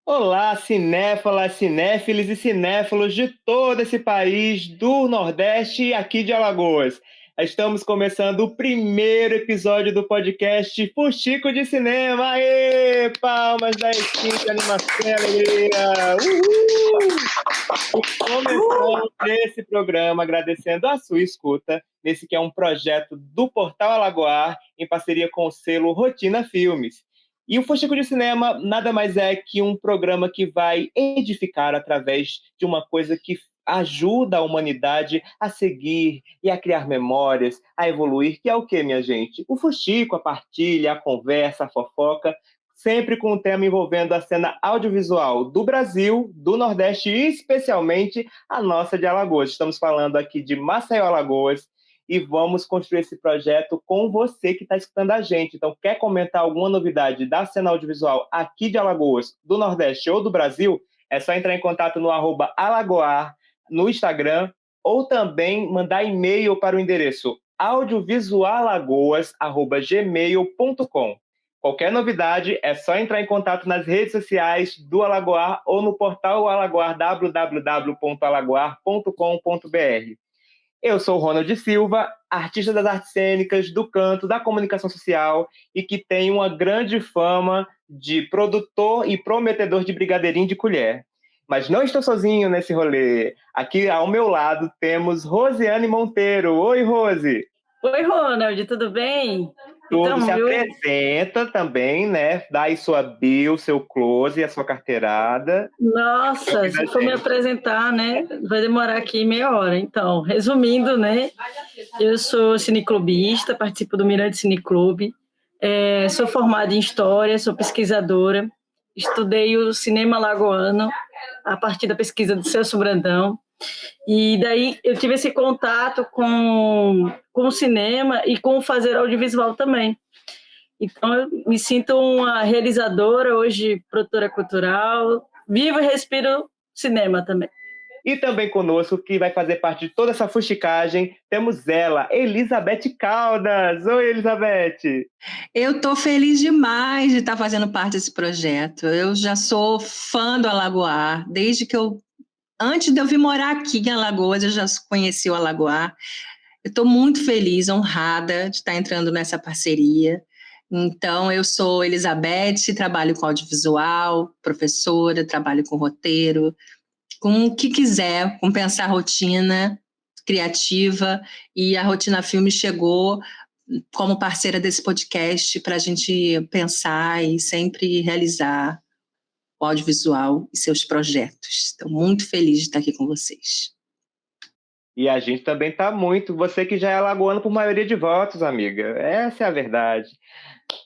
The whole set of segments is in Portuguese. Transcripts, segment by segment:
Olá, cinéfalas, cinéfilos e cinéfilos de todo esse país, do Nordeste e aqui de Alagoas. Estamos começando o primeiro episódio do podcast Fuxico de Cinema. Aê! Palmas da equipe, animação e alegria! Uhul! E começamos esse programa agradecendo a sua escuta, nesse que é um projeto do Portal Alagoar, em parceria com o selo Rotina Filmes. E o Fuxico de Cinema nada mais é que um programa que vai edificar através de uma coisa que ajuda a humanidade a seguir e a criar memórias, a evoluir, que é o quê, minha gente? O fuxico, a partilha, a conversa, a fofoca, sempre com um tema envolvendo a cena audiovisual do Brasil, do Nordeste e especialmente a nossa de Alagoas. Estamos falando aqui de Maceió, Alagoas, e vamos construir esse projeto com você que está escutando a gente. Então, quer comentar alguma novidade da cena audiovisual aqui de Alagoas, do Nordeste ou do Brasil? É só entrar em contato no @alagoar no Instagram ou também mandar e-mail para o endereço audiovisualagoas@gmail.com. Qualquer novidade é só entrar em contato nas redes sociais do Alagoar ou no portal Alagoar, www.alagoar.com.br. Eu sou o Ronald Silva, artista das artes cênicas, do canto, da comunicação social e que tem uma grande fama de produtor e prometedor de brigadeirinho de colher. Mas não estou sozinho nesse rolê. Aqui ao meu lado temos Rosiane Monteiro. Oi, Rose! Oi, Ronald, tudo bem? Tudo, Então, se eu... apresenta também, né? Dá aí sua bio, seu close e a sua carteirada. Nossa, se for me apresentar, né, vai demorar aqui meia hora. Então, resumindo, né, eu sou cineclubista, participo do Mirante Cineclube, sou formada em História, sou pesquisadora, estudei o cinema lagoano a partir da pesquisa do Celso Brandão, e daí eu tive esse contato com o cinema e com o fazer audiovisual também. Então, eu me sinto uma realizadora, hoje produtora cultural, vivo e respiro cinema também. E também conosco, que vai fazer parte de toda essa fuxicagem, temos ela, Elizabeth Caldas. Oi, Elizabeth! Eu estou feliz demais de estar fazendo parte desse projeto. Eu já sou fã do Alagoar, antes de eu vir morar aqui em Alagoas, eu já conheci o Alagoar. Eu estou muito feliz, honrada de estar entrando nessa parceria. Então, eu sou Elizabeth, trabalho com audiovisual, professora, trabalho com roteiro, com o que quiser, com pensar rotina criativa, e a Rotina Filme chegou como parceira desse podcast para a gente pensar e sempre realizar o audiovisual e seus projetos. Estou muito feliz de estar aqui com vocês. E a gente também está muito. Você que já é alagoano por maioria de votos, amiga. Essa é a verdade.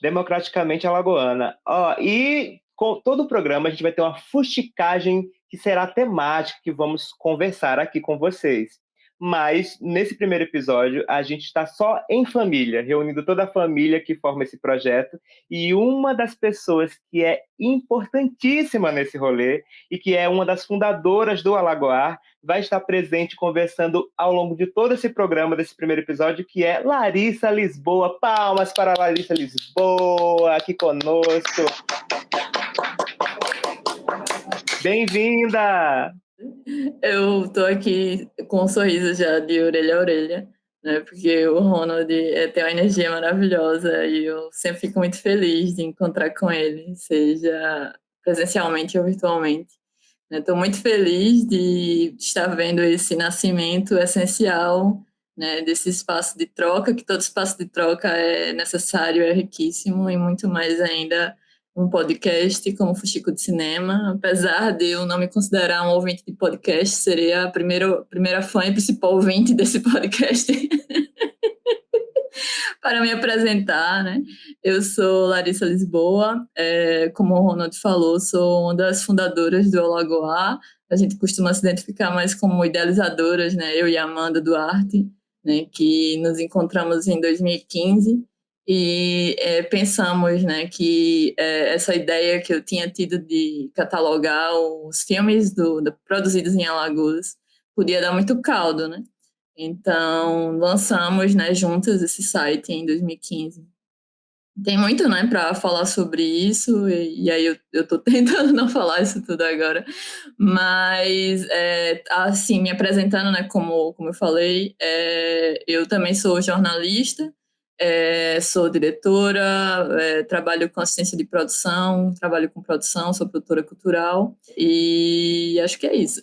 Democraticamente alagoana. E com todo o programa a gente vai ter uma fuxicagem que será temática, que vamos conversar aqui com vocês. Mas, nesse primeiro episódio, a gente está só em família, reunindo toda a família que forma esse projeto, e uma das pessoas que é importantíssima nesse rolê, e que é uma das fundadoras do Alagoar, vai estar presente conversando ao longo de todo esse programa, desse primeiro episódio, que é Larissa Lisboa. Palmas para Larissa Lisboa, aqui conosco. Bem-vinda! Eu tô aqui com um sorriso já de orelha a orelha, né? Porque o Ronald tem uma energia maravilhosa e eu sempre fico muito feliz de encontrar com ele, seja presencialmente ou virtualmente. Estou muito feliz de estar vendo esse nascimento essencial, né, desse espaço de troca, que todo espaço de troca é necessário, é riquíssimo, e muito mais ainda um podcast como Fuxico de Cinema. Apesar de eu não me considerar um ouvinte de podcast, seria a primeira fã e principal ouvinte desse podcast. Para me apresentar, né? Eu sou Larissa Lisboa, como o Ronald falou, sou uma das fundadoras do Alagoar. A gente costuma se identificar mais como idealizadoras, né? Eu e a Amanda Duarte, né? Que nos encontramos em 2015 e pensamos, né, que essa ideia que eu tinha tido de catalogar os filmes produzidos em Alagoas podia dar muito caldo, né? Então, lançamos, né, juntas esse site em 2015. Tem muito, né, para falar sobre isso, e aí eu tô tentando não falar isso tudo agora, mas, assim, me apresentando, né, como eu falei, eu também sou jornalista, sou diretora, trabalho com assistência de produção, trabalho com produção, sou produtora cultural, e acho que é isso.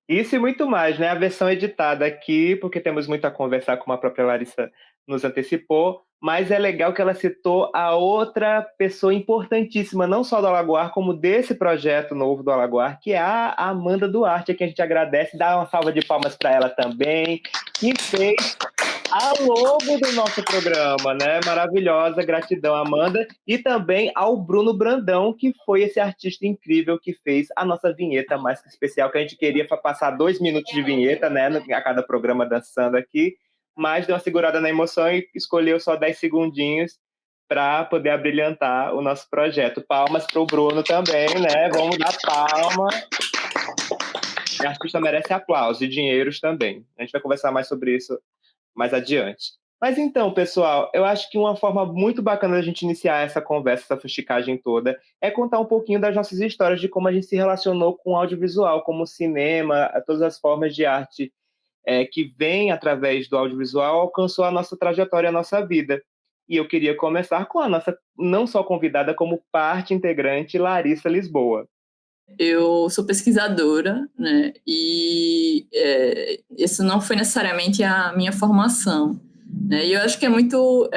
Isso e muito mais, né? A versão editada aqui, porque temos muito a conversar, como a própria Larissa nos antecipou, mas é legal que ela citou a outra pessoa importantíssima, não só do Alagoar, como desse projeto novo do Alagoar, que é a Amanda Duarte, a quem a gente agradece, dá uma salva de palmas para ela também, que fez a logo do nosso programa, né? Maravilhosa, gratidão, Amanda. E também ao Bruno Brandão, que foi esse artista incrível que fez a nossa vinheta mais que especial, que a gente queria passar 2 minutos de vinheta, né? A cada programa dançando aqui, mas deu uma segurada na emoção e escolheu só 10 segundinhos para poder abrilhantar o nosso projeto. Palmas para o Bruno também, né? Vamos dar palma. A artista merece aplauso e dinheiros também. A gente vai conversar mais sobre isso mais adiante. Mas então, pessoal, eu acho que uma forma muito bacana da gente iniciar essa conversa, essa fusticagem toda, é contar um pouquinho das nossas histórias, de como a gente se relacionou com o audiovisual, como o cinema, todas as formas de arte que vem através do audiovisual alcançou a nossa trajetória, a nossa vida. E eu queria começar com a nossa, não só convidada, como parte integrante, Larissa Lisboa. Eu sou pesquisadora, né, e isso não foi necessariamente a minha formação, né, e eu acho que é muito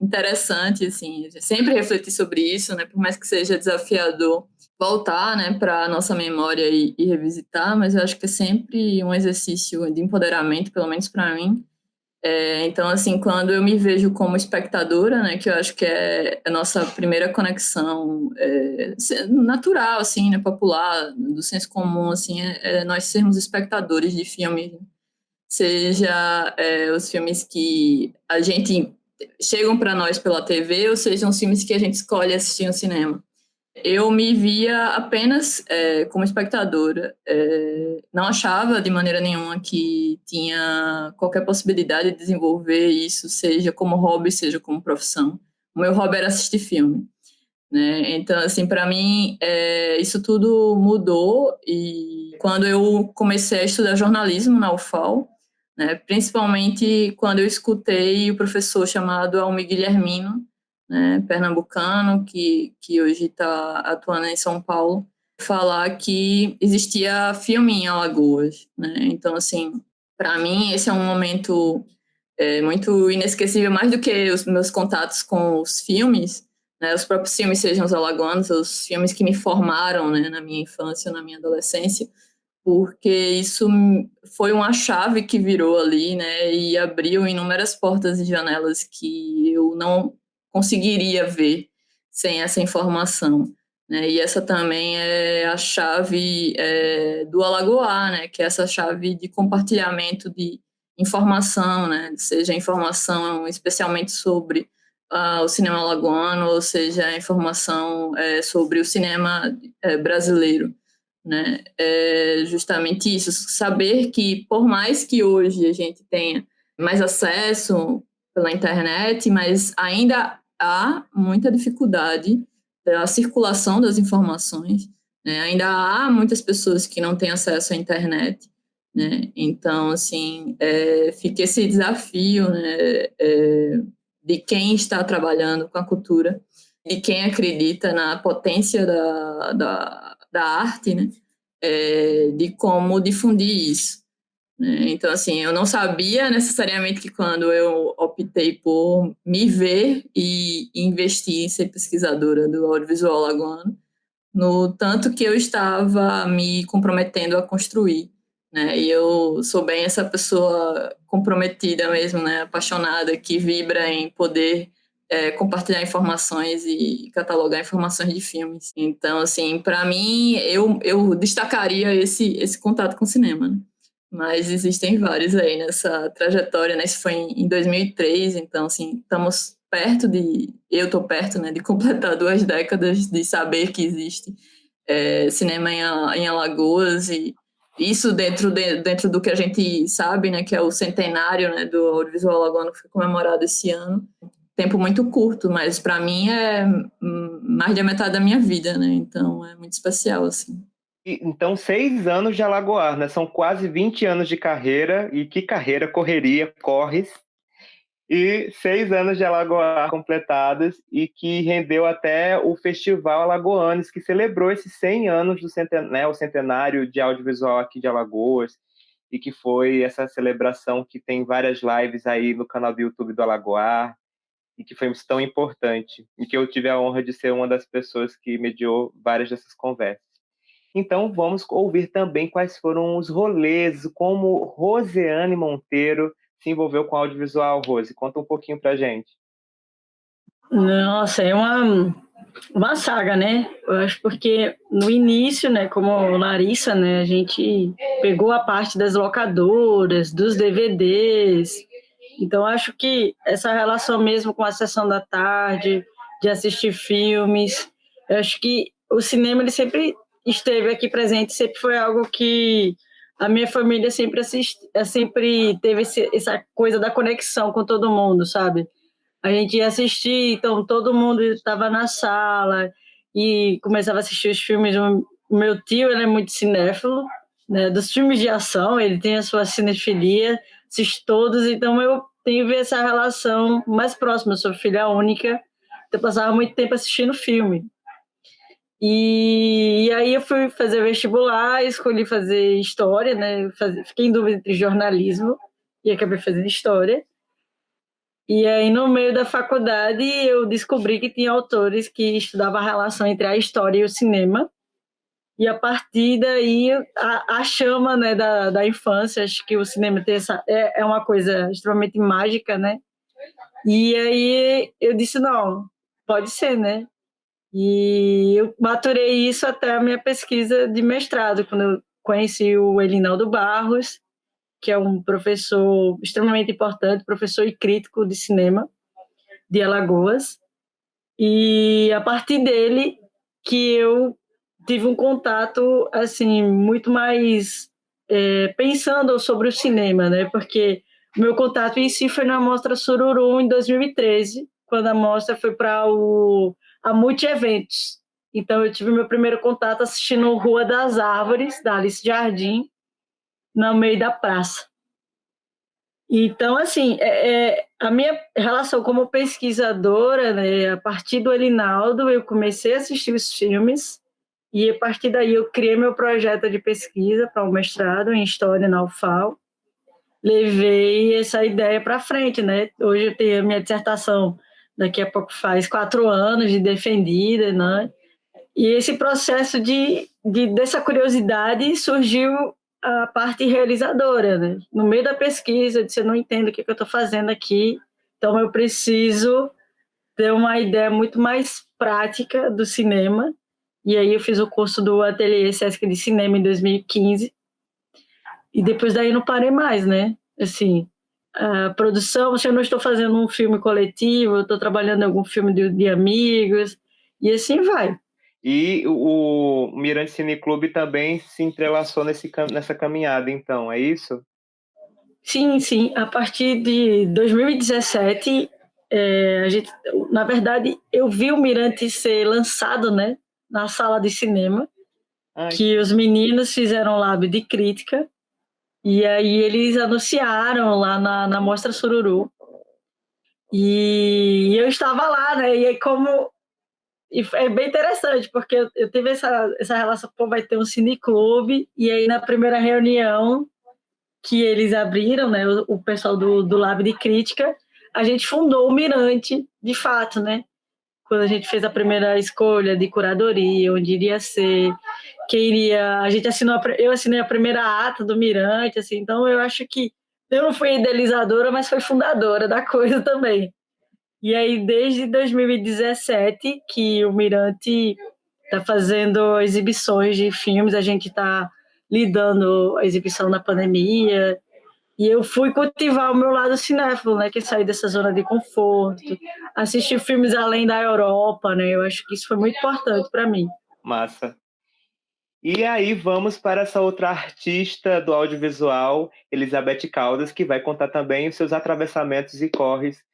interessante, assim, sempre refletir sobre isso, né, por mais que seja desafiador voltar, né, para a nossa memória e revisitar, mas eu acho que é sempre um exercício de empoderamento, pelo menos para mim. Então, assim, quando eu me vejo como espectadora, né, que eu acho que é a nossa primeira conexão natural, assim, né, popular, do senso comum, assim, nós sermos espectadores de filmes, seja os filmes que a gente chegam para nós pela TV, ou sejam os filmes que a gente escolhe assistir no cinema. Eu me via apenas como espectadora, não achava de maneira nenhuma que tinha qualquer possibilidade de desenvolver isso, seja como hobby, seja como profissão. O meu hobby era assistir filme, né? Então, assim, para mim, isso tudo mudou, e quando eu comecei a estudar jornalismo na UFAL, né, principalmente quando eu escutei o professor chamado Almir Guilhermino, né, pernambucano, que hoje está atuando em São Paulo, falar que existia filme em Alagoas, né? Então, assim, para mim esse é um momento muito inesquecível, mais do que os meus contatos com os filmes, né, os próprios filmes, sejam os alagoanos, os filmes que me formaram, né, na minha infância, na minha adolescência, porque isso foi uma chave que virou ali, né, e abriu inúmeras portas e janelas que eu não conseguiria ver sem essa informação, né? E essa também é a chave do Alagoar, né? Que é essa chave de compartilhamento de informação, né? Seja informação especialmente sobre o cinema alagoano, ou seja, informação sobre o cinema brasileiro, né? Justamente isso, saber que por mais que hoje a gente tenha mais acesso pela internet, mas ainda há muita dificuldade da circulação das informações, né? Ainda há muitas pessoas que não têm acesso à internet, né? Então, assim, fica esse desafio, né, de quem está trabalhando com a cultura, de quem acredita na potência da arte, né? De como difundir isso. Então, assim, eu não sabia necessariamente que quando eu optei por me ver e investir em ser pesquisadora do audiovisual alagoano, no tanto que eu estava me comprometendo a construir, né? E eu sou bem essa pessoa comprometida mesmo, né? Apaixonada, que vibra em poder compartilhar informações e catalogar informações de filmes. Então, assim, para mim, eu destacaria esse contato com o cinema, né? Mas existem vários aí nessa trajetória, né? Isso foi em 2003, então, assim, estamos perto eu estou perto, né, de completar 2 décadas de saber que existe cinema em Alagoas, e isso dentro do que a gente sabe, né, que é o centenário, né, do audiovisual alagoano, que foi comemorado esse ano. tempo muito curto, mas para mim é mais da metade da minha vida, né? Então é muito especial, assim. Então, 6 anos de Alagoas, né? São quase 20 anos de carreira, e que carreira, correria, corres. E 6 anos de Alagoas completados, e que rendeu até o Festival Alagoanes, que celebrou esses 100 anos do o centenário de audiovisual aqui de Alagoas, e que foi essa celebração que tem várias lives aí no canal do YouTube do Alagoas, e que foi tão importante, e que eu tive a honra de ser uma das pessoas que mediou várias dessas conversas. Então, vamos ouvir também quais foram os rolês, como Rosiane Monteiro se envolveu com audiovisual. Rose, conta um pouquinho pra gente. Nossa, é uma saga, né? Eu acho porque no início, né, como Larissa, né, a gente pegou a parte das locadoras, dos DVDs. Então, acho que essa relação mesmo com a sessão da tarde, de assistir filmes, eu acho que o cinema ele sempre esteve aqui presente, sempre foi algo que a minha família sempre teve essa coisa da conexão com todo mundo, sabe? A gente ia assistir, então todo mundo estava na sala e começava a assistir os filmes. O meu tio, ele é muito cinéfilo, né? Dos filmes de ação, ele tem a sua cinefilia, assiste todos, então eu tenho essa relação mais próxima. Eu sou filha única, então eu passava muito tempo assistindo filme. E aí eu fui fazer vestibular, escolhi fazer história, né? Fiquei em dúvida entre jornalismo e acabei fazendo história. E aí, no meio da faculdade, eu descobri que tinha autores que estudavam a relação entre a história e o cinema. E a partir daí, a chama, né, da infância, acho que o cinema tem é uma coisa extremamente mágica, né? E aí eu disse, não, pode ser, né? E eu maturei isso até a minha pesquisa de mestrado, quando eu conheci o Elinaldo Barros, que é um professor extremamente importante, professor e crítico de cinema de Alagoas. E a partir dele que eu tive um contato assim muito mais pensando sobre o cinema, né? Porque o meu contato em si foi na Mostra Sururu em 2013, quando a mostra foi para a Multi Eventos. Então eu tive meu primeiro contato assistindo Rua das Árvores, da Alice Jardim, no meio da praça. Então, assim, a minha relação como pesquisadora, né, a partir do Elinaldo, eu comecei a assistir os filmes e, a partir daí, eu criei meu projeto de pesquisa para o mestrado em História na UFAL. Levei essa ideia para frente, né? Hoje eu tenho a minha dissertação, daqui a pouco faz 4 anos de defendida, né? E esse processo dessa curiosidade surgiu a parte realizadora, né? No meio da pesquisa, eu disse, eu não entendo o que eu estou fazendo aqui, então eu preciso ter uma ideia muito mais prática do cinema, e aí eu fiz o curso do Ateliê Sesc de Cinema em 2015, e depois daí não parei mais, né? Assim, a produção, se eu não estou fazendo um filme coletivo, eu estou trabalhando em algum filme de amigos, e assim vai. E o Mirante Cine Clube também se entrelaçou nessa caminhada, então, é isso? Sim, sim. A partir de 2017, na verdade, eu vi o Mirante ser lançado, né, na sala de cinema, que os meninos fizeram um lab de crítica, e aí eles anunciaram lá na Mostra Sururu. E eu estava lá, né, e aí E é bem interessante, porque eu tive essa relação, pô, vai ter um cineclube, e aí na primeira reunião que eles abriram, né, o pessoal do Lab de Crítica, a gente fundou o Mirante, de fato, né? Quando a gente fez a primeira escolha de curadoria, onde iria ser, eu assinei a primeira ata do Mirante, assim, então eu acho que eu não fui idealizadora, mas fui fundadora da coisa também. E aí, desde 2017, que o Mirante está fazendo exibições de filmes, a gente está lidando a exibição na pandemia, e eu fui cultivar o meu lado cinéfilo, né, que é sair dessa zona de conforto, assistir filmes além da Europa, né, eu acho que isso foi muito importante para mim. Massa. E aí vamos para essa outra artista do audiovisual, Elizabeth Caldas, que vai contar também os seus atravessamentos e corres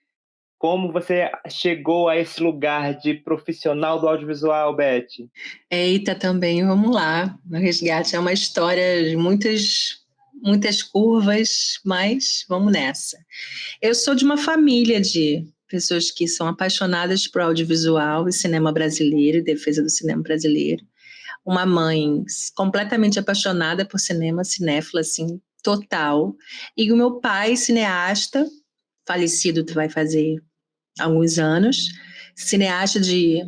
como você chegou a esse lugar de profissional do audiovisual, Beth? Eita, também, vamos lá. O Resgate é uma história de muitas curvas, mas vamos nessa. Eu sou de uma família de pessoas que são apaixonadas por audiovisual e cinema brasileiro, e defesa do cinema brasileiro. Uma mãe completamente apaixonada por cinema, cinéfila, assim, total. E o meu pai, cineasta, falecido, vai fazer alguns anos, cineasta de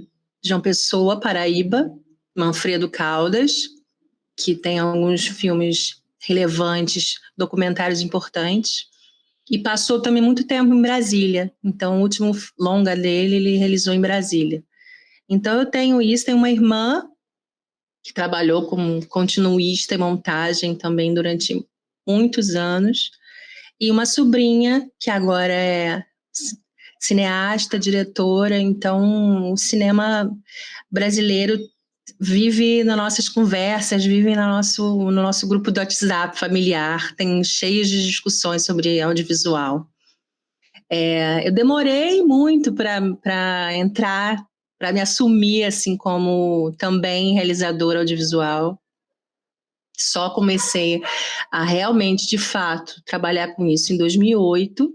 João Pessoa, Paraíba, Manfredo Caldas, que tem alguns filmes relevantes, documentários importantes, e passou também muito tempo em Brasília. Então, o último longa dele, ele realizou em Brasília. Então, eu tenho isso, tenho uma irmã que trabalhou como continuista e montagem também durante muitos anos, e uma sobrinha que agora é cineasta, diretora. Então o cinema brasileiro vive nas nossas conversas, vive no nosso grupo do WhatsApp familiar, tem cheios de discussões sobre audiovisual. Eu demorei muito para entrar, para me assumir assim como também realizadora audiovisual. Só comecei a realmente, de fato, trabalhar com isso em 2008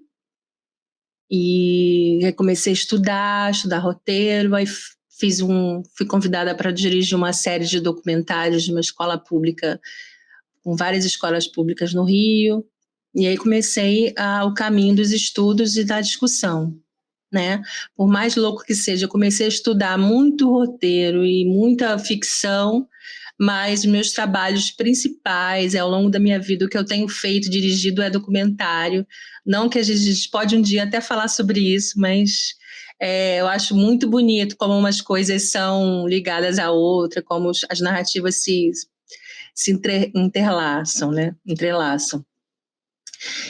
e comecei a estudar roteiro, aí fui convidada para dirigir uma série de documentários de uma escola pública, com várias escolas públicas no Rio, e aí comecei o caminho dos estudos e da discussão, né? Por mais louco que seja, eu comecei a estudar muito roteiro e muita ficção, mas meus trabalhos principais ao longo da minha vida, o que eu tenho feito, dirigido, é documentário. Não que a gente pode um dia até falar sobre isso, mas eu acho muito bonito como umas coisas são ligadas à outra, como as narrativas se interlaçam, né? Entrelaçam.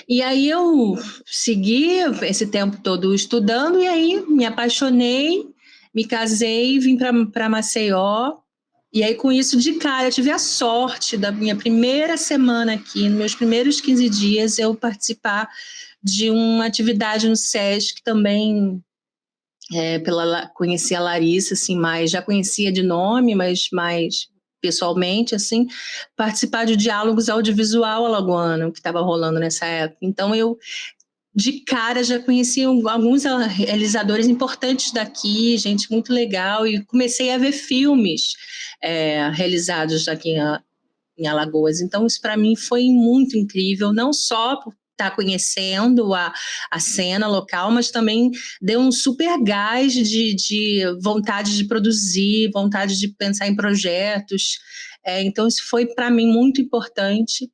E aí eu segui esse tempo todo estudando, e aí me apaixonei, me casei, vim para Maceió. E aí, com isso, de cara, eu tive a sorte da minha primeira semana aqui, nos meus primeiros 15 dias, eu participar de uma atividade no SESC também. Conheci a Larissa, assim, já conhecia de nome, mas mais pessoalmente, assim, participar de diálogos audiovisual alagoano, que estava rolando nessa época. Então, eu de cara já conheci alguns realizadores importantes daqui, gente muito legal, e comecei a ver filmes realizados aqui em Alagoas. Então, isso para mim foi muito incrível, não só por estar conhecendo a cena local, mas também deu um super gás de vontade de produzir, vontade de pensar em projetos. Então, isso foi para mim muito importante.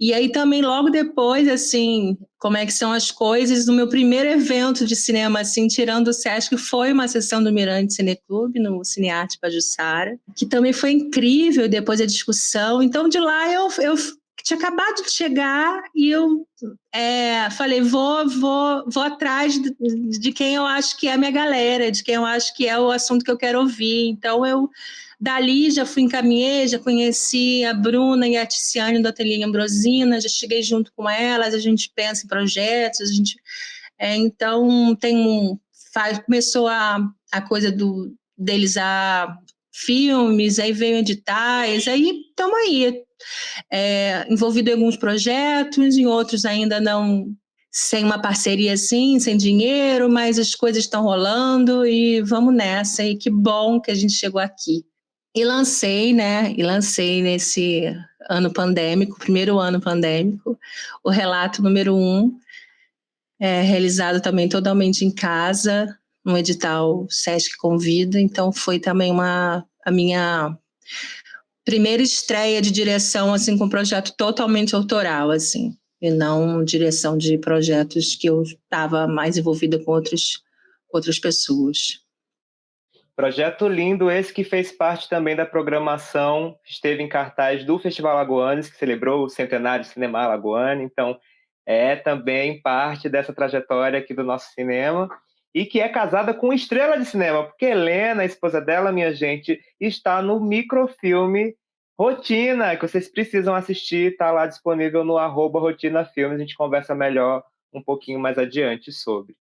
E aí também, logo depois, assim, como é que são as coisas, no meu primeiro evento de cinema, assim, tirando o Sesc, foi uma sessão do Mirante Cineclube, no Cinearte Pajuçara, que também foi incrível, depois a discussão. Então, de lá, eu tinha acabado de chegar e eu falei, vou atrás de quem eu acho que é a minha galera, de quem eu acho que é o assunto que eu quero ouvir. Então, dali já encaminhei, já conheci a Bruna e a Ticiane do Ateliê Ambrosina, já cheguei junto com elas, a gente pensa em projetos, então começou a coisa deles filmes, aí veio editais, aí estamos aí, envolvido em alguns projetos, em outros ainda não, sem uma parceria assim, sem dinheiro, mas as coisas estão rolando e vamos nessa, e que bom que a gente chegou aqui. E lancei nesse ano pandêmico, primeiro ano pandêmico, o Relato número 1, realizado também totalmente em casa, no edital Sesc Convida. Então foi também a minha primeira estreia de direção, assim, com um projeto totalmente autoral, assim, e não direção de projetos que eu estava mais envolvida com outras pessoas. Projeto lindo esse, que fez parte também da programação, esteve em cartaz do Festival Alagoanes, que celebrou o centenário do cinema alagoano. Então é também parte dessa trajetória aqui do nosso cinema, e que é casada com estrela de cinema, porque Helena, a esposa dela, minha gente, está no microfilme Rotina, que vocês precisam assistir, está lá disponível no @RotinaFilmes, a gente conversa melhor um pouquinho mais adiante sobre.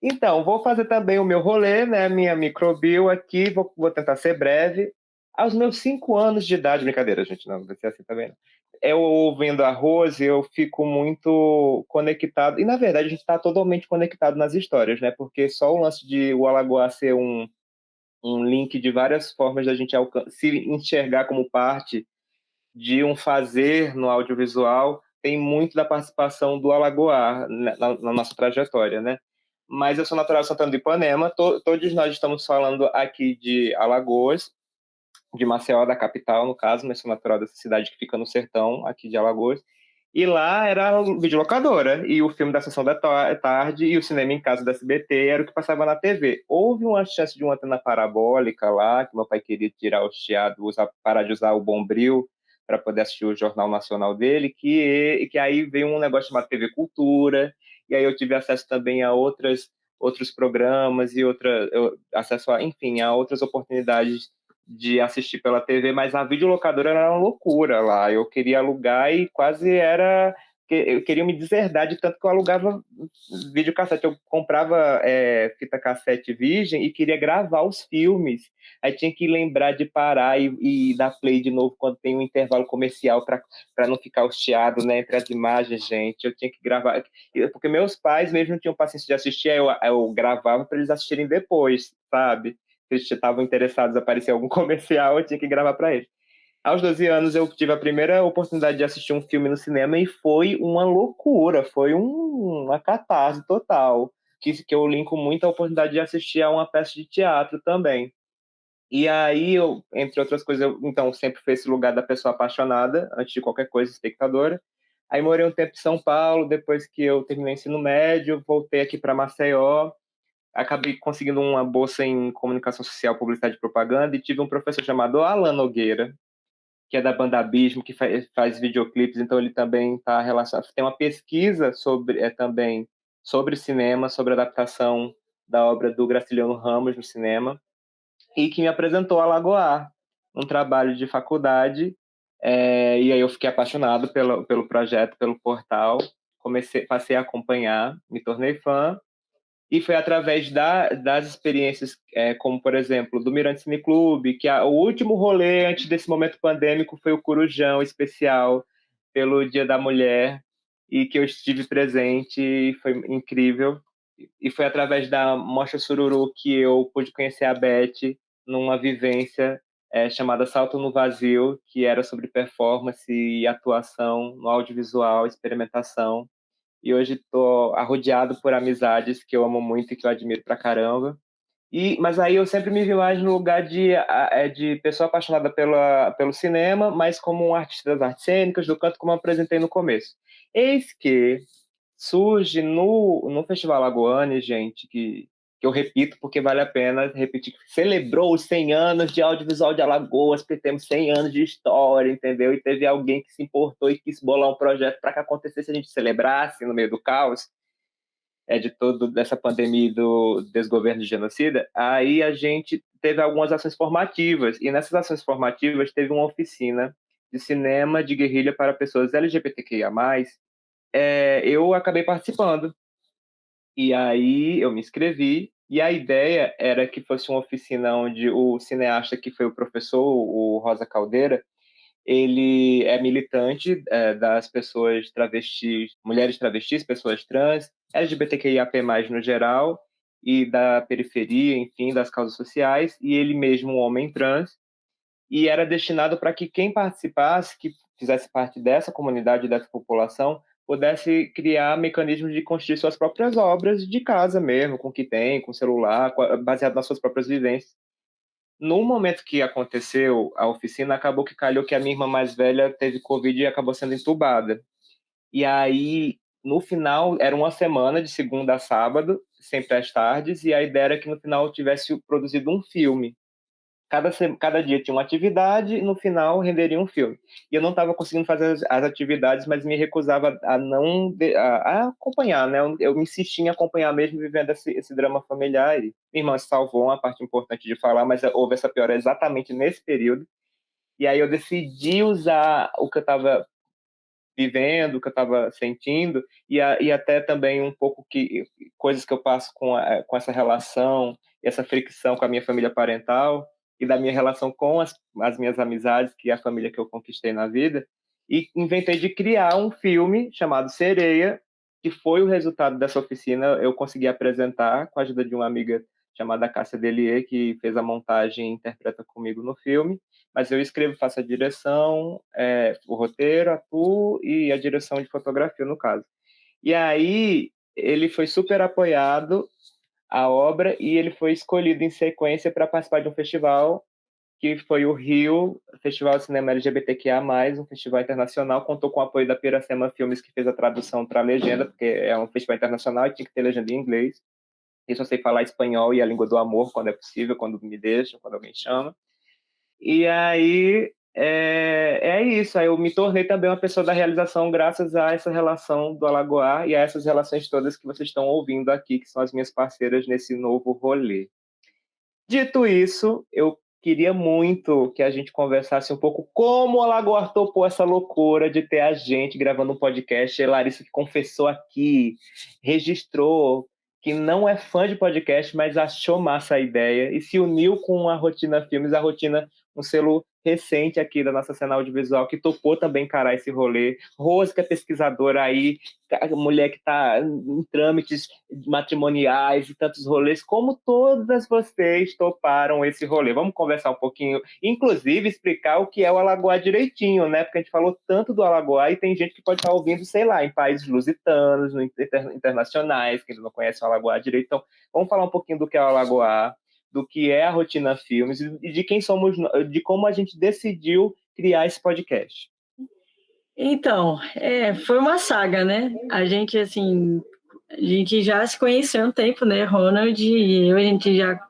Então, vou fazer também o meu rolê, né? Minha microbio aqui, vou tentar ser breve. Aos meus 5 anos de idade, brincadeira, gente, não vai ser assim também, não. Eu ouvindo a Rose, eu fico muito conectado, e na verdade a gente está totalmente conectado nas histórias, né? Porque só o lance de o Alagoas ser um link de várias formas da gente se enxergar como parte de um fazer no audiovisual, tem muito da participação do Alagoas na nossa trajetória, né? Mas eu sou natural de Santana do Ipanema, todos nós estamos falando aqui de Alagoas, de Maceió, da capital, no caso, mas sou natural dessa cidade que fica no sertão, aqui de Alagoas. E lá era a videolocadora, e o filme da Sessão da Tarde e o cinema em casa da SBT era o que passava na TV. Houve uma chance de uma antena parabólica lá, que meu pai queria tirar o chiado, parar de usar o Bombril para poder assistir o Jornal Nacional dele, que aí veio um negócio chamado TV Cultura, e aí eu tive acesso também a outros programas e acesso a, enfim, a outras oportunidades de assistir pela TV, mas a videolocadora era uma loucura lá. Eu queria alugar e quase era. Eu queria me deserdar de tanto que eu alugava videocassete. Eu comprava fita cassete virgem e queria gravar os filmes. Aí tinha que lembrar de parar e dar play de novo quando tem um intervalo comercial para não ficar hosteado, né, entre as imagens, gente. Eu tinha que gravar. Porque meus pais mesmo não tinham paciência de assistir, aí eu gravava para eles assistirem depois, sabe? Se eles estavam interessados em aparecer algum comercial, eu tinha que gravar para eles. Aos 12 anos, eu tive a primeira oportunidade de assistir um filme no cinema e foi uma loucura, foi uma catarse total, que eu linko muito a oportunidade de assistir a uma peça de teatro também. E aí, eu, entre outras coisas, então, sempre fui esse lugar da pessoa apaixonada, antes de qualquer coisa, espectadora. Aí morei um tempo em São Paulo, depois que eu terminei o ensino médio, voltei aqui para Maceió, acabei conseguindo uma bolsa em comunicação social, publicidade e propaganda, e tive um professor chamado Alan Nogueira, que é da banda Abismo, que faz videoclipes, então ele também está relacionado. Tem uma pesquisa também sobre cinema, sobre adaptação da obra do Graciliano Ramos no cinema, e que me apresentou a Lagoar, um trabalho de faculdade, e aí eu fiquei apaixonado pelo projeto, pelo portal, passei a acompanhar, me tornei fã, e foi através das experiências, como, por exemplo, do Mirante Cine Clube, que o último rolê antes desse momento pandêmico foi o Corujão especial pelo Dia da Mulher, e que eu estive presente, e foi incrível. E foi através da Mostra Sururu que eu pude conhecer a Beth numa vivência chamada Salto no Vazio, que era sobre performance e atuação no audiovisual, experimentação. E hoje estou arrodeado por amizades que eu amo muito e que eu admiro pra caramba. Mas aí eu sempre me vi mais no lugar de pessoa apaixonada pelo cinema, mas como um artista das artes cênicas, do canto, como eu apresentei no começo. Eis que surge no Festival Alagoane, gente, que eu repito porque vale a pena repetir, que celebrou os 100 anos de audiovisual de Alagoas, porque temos 100 anos de história, entendeu? E teve alguém que se importou e quis bolar um projeto para que acontecesse, a gente celebrasse no meio do caos, de toda dessa pandemia e do desgoverno de genocida. Aí a gente teve algumas ações formativas, e nessas ações formativas teve uma oficina de cinema de guerrilha para pessoas LGBTQIA+, eu acabei participando. E aí eu me inscrevi, e a ideia era que fosse uma oficina onde o cineasta, que foi o professor, o Rosa Caldeira, ele é militante das pessoas travestis, mulheres travestis, pessoas trans, LGBTQIAP+, no geral, e da periferia, enfim, das causas sociais, e ele mesmo um homem trans, e era destinado para que quem participasse, que fizesse parte dessa comunidade, dessa população, pudesse criar mecanismos de construir suas próprias obras de casa mesmo, com o que tem, com celular, baseado nas suas próprias vivências. No momento que aconteceu a oficina, acabou que calhou que a minha irmã mais velha teve Covid e acabou sendo entubada. E aí, no final, era uma semana, de segunda a sábado, sempre às tardes, e a ideia era que no final eu tivesse produzido um filme. Cada dia tinha uma atividade e no final renderia um filme. E eu não estava conseguindo fazer as atividades, mas me recusava a acompanhar, né? Eu me insistia em acompanhar mesmo, vivendo esse drama familiar. E minha irmã salvou uma parte importante de falar, mas houve essa piora exatamente nesse período. E aí eu decidi usar o que eu estava vivendo, o que eu estava sentindo, e até também um pouco coisas que eu passo com essa relação, essa fricção com a minha família parental, e da minha relação com as minhas amizades, que é a família que eu conquistei na vida, e inventei de criar um filme chamado Sereia, que foi o resultado dessa oficina. Eu consegui apresentar com a ajuda de uma amiga chamada Cássia Delier, que fez a montagem e interpreta comigo no filme, mas eu escrevo, faço a direção, o roteiro, atuo e a direção de fotografia, no caso. E aí ele foi super apoiado, a obra, e ele foi escolhido em sequência para participar de um festival, que foi o Rio Festival de Cinema LGBTQIA+, um festival internacional, contou com o apoio da Piracema Filmes, que fez a tradução para a legenda, porque é um festival internacional e tinha que ter legenda em inglês. Isso eu sei falar espanhol e a língua do amor, quando é possível, quando me deixam, quando alguém chama. E aí é isso. Aí eu me tornei também uma pessoa da realização graças a essa relação do Alagoar e a essas relações todas que vocês estão ouvindo aqui, que são as minhas parceiras nesse novo rolê. Dito isso, eu queria muito que a gente conversasse um pouco como o Alagoar topou essa loucura de ter a gente gravando um podcast. A Larissa, que confessou aqui, registrou, que não é fã de podcast, mas achou massa a ideia e se uniu com a Rotina Filmes, a Rotina, um selo recente aqui da nossa cena audiovisual, que topou também encarar esse rolê. Rose, que é pesquisadora aí, mulher que está em trâmites matrimoniais e tantos rolês, como todas vocês toparam esse rolê. Vamos conversar um pouquinho, inclusive explicar o que é o Alagoar direitinho, né? Porque a gente falou tanto do Alagoar e tem gente que pode estar ouvindo, sei lá, em países lusitanos, internacionais, que ainda não conhecem o Alagoar direito. Então, vamos falar um pouquinho do que é o Alagoar, do que é a Rotina Filmes e de quem somos, de como a gente decidiu criar esse podcast. Então, foi uma saga, né? A gente já se conheceu há um tempo, né? Ronald e eu, a gente já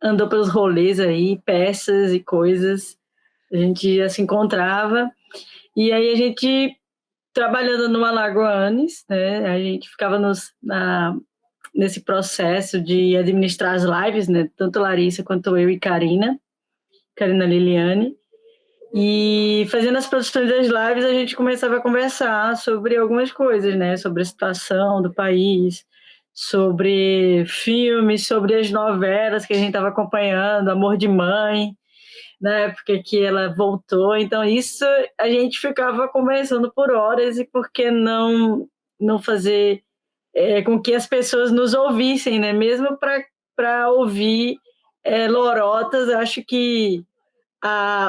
andou pelos rolês aí, peças e coisas, a gente já se encontrava, e aí a gente, trabalhando no Alagoanes, né? A gente ficava nesse processo de administrar as lives, né? Tanto Larissa quanto eu e Karina Liliane. E fazendo as produções das lives, a gente começava a conversar sobre algumas coisas, né? Sobre a situação do país, sobre filmes, sobre as novelas que a gente estava acompanhando, Amor de Mãe, na época que ela voltou. Então, isso a gente ficava conversando por horas, e por que não fazer com que as pessoas nos ouvissem, né? Mesmo para ouvir lorotas, acho que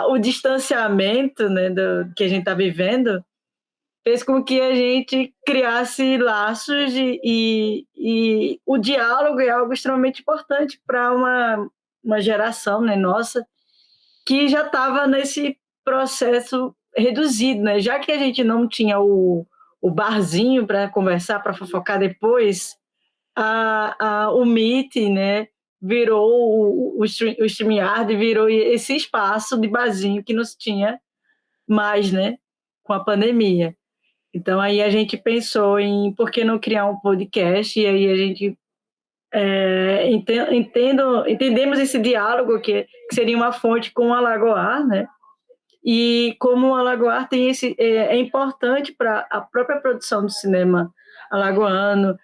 o distanciamento, né, que a gente está vivendo fez com que a gente criasse laços e o diálogo é algo extremamente importante para uma geração, né, nossa, que já estava nesse processo reduzido, né? Já que a gente não tinha o barzinho para conversar, para fofocar depois, o Meet, né, virou o StreamYard, virou esse espaço de barzinho que nos tinha mais, né, com a pandemia. Então, aí a gente pensou em por que não criar um podcast, e aí a gente entendemos esse diálogo que seria uma fonte com o Alagoar, né, e como o Alagoar tem é importante para a própria produção do cinema alagoano,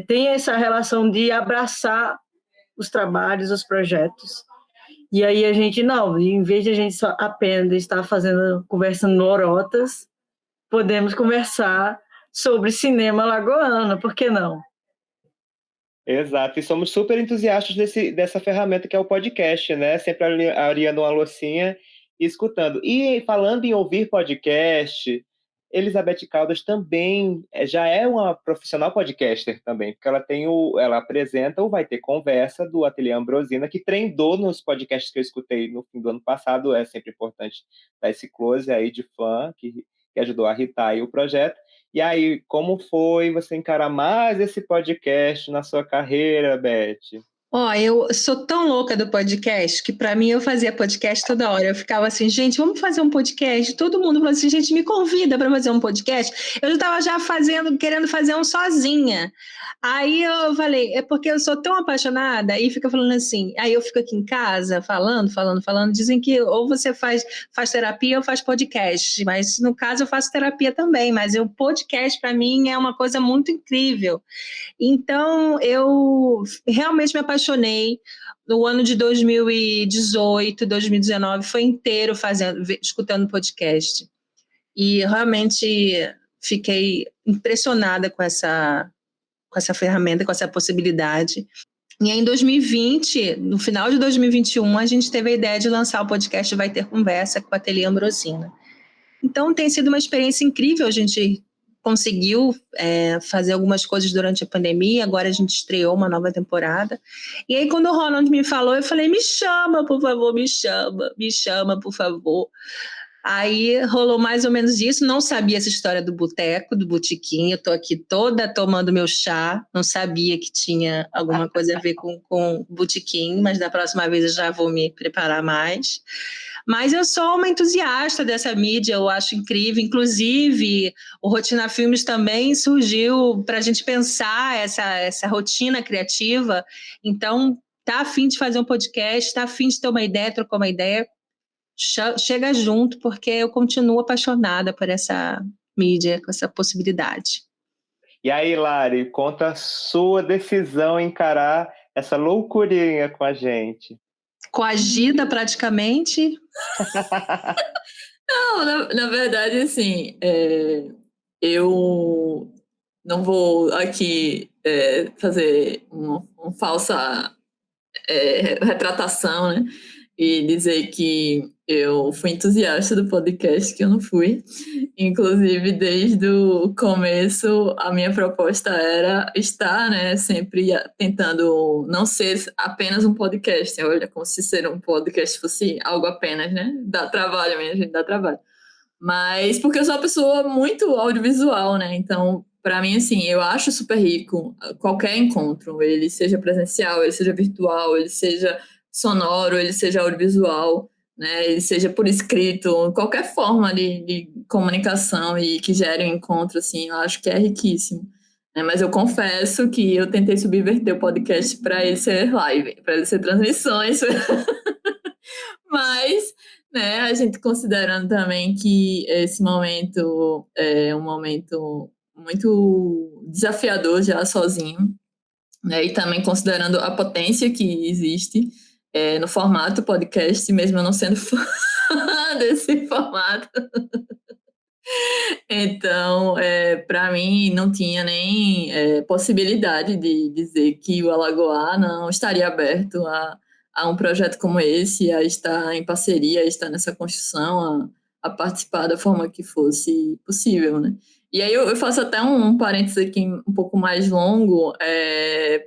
tem essa relação de abraçar os trabalhos, os projetos. E aí a gente, não, em vez de a gente só apenas estar conversando lorotas, podemos conversar sobre cinema alagoano, por que não? Exato, e somos super entusiastas dessa ferramenta que é o podcast, né? Sempre ariando uma loucinha e escutando. E falando em ouvir podcast, Elizabeth Caldas também já é uma profissional podcaster também, porque ela apresenta o Vai Ter Conversa do Ateliê Ambrosina, que trendou nos podcasts que eu escutei no fim do ano passado. É sempre importante dar esse close aí de fã que ajudou a irritar aí o projeto. E aí, como foi você encarar mais esse podcast na sua carreira, Beth? Ó, eu sou tão louca do podcast que para mim eu fazia podcast toda hora. Eu ficava assim, gente, vamos fazer um podcast. Todo mundo falou assim, gente, me convida para fazer um podcast. Eu estava já querendo fazer um sozinha. Aí eu falei, é porque eu sou tão apaixonada e fica falando assim. Aí eu fico aqui em casa falando. Dizem que ou você faz terapia ou faz podcast. Mas no caso eu faço terapia também. Mas o podcast para mim é uma coisa muito incrível. Então, eu realmente me apaixonei. No ano de 2018, 2019, foi inteiro escutando podcast. E realmente fiquei impressionada com essa ferramenta, com essa possibilidade. E aí, em 2020, no final de 2021, a gente teve a ideia de lançar o podcast Vai Ter Conversa com a Ateliê Ambrosina. Então, tem sido uma experiência incrível. A gente conseguiu fazer algumas coisas durante a pandemia, agora a gente estreou uma nova temporada. E aí, quando o Ronald me falou, eu falei, me chama, por favor, me chama, por favor. Aí rolou mais ou menos isso, não sabia essa história do boteco, do botequim, eu tô aqui toda tomando meu chá, não sabia que tinha alguma coisa a ver com botequim, mas da próxima vez eu já vou me preparar mais. Mas eu sou uma entusiasta dessa mídia, eu acho incrível. Inclusive, o Rotina Filmes também surgiu para a gente pensar essa rotina criativa. Então, tá a fim de fazer um podcast, tá a fim de ter uma ideia, trocar uma ideia, chega junto, porque eu continuo apaixonada por essa mídia, com essa possibilidade. E aí, Lari, conta a sua decisão em encarar essa loucurinha com a gente. Coagida praticamente? Não, na verdade, assim, eu não vou aqui fazer uma falsa retratação, né? E dizer que eu fui entusiasta do podcast, que eu não fui. Inclusive, desde o começo, a minha proposta era estar, né, sempre tentando não ser apenas um podcast. Olha, como se ser um podcast fosse algo apenas, né? Dá trabalho, minha gente, dá trabalho. Mas porque eu sou uma pessoa muito audiovisual, né? Então, para mim, assim, eu acho super rico qualquer encontro, ele seja presencial, ele seja virtual, ele seja sonoro, ele seja audiovisual, né? Ele seja por escrito, qualquer forma de comunicação e que gere um encontro, assim, eu acho que é riquíssimo. Né? Mas eu confesso que eu tentei subverter o podcast para ele ser live, para ele ser transmissões, mas, né, a gente considerando também que esse momento é um momento muito desafiador já sozinho, né, e também considerando a potência que existe no formato podcast, mesmo eu não sendo fã desse formato. Então, para mim, não tinha nem possibilidade de dizer que o Alagoá não estaria aberto a um projeto como esse, a estar em parceria, a estar nessa construção, a participar da forma que fosse possível, né? E aí eu faço até um parênteses aqui um pouco mais longo,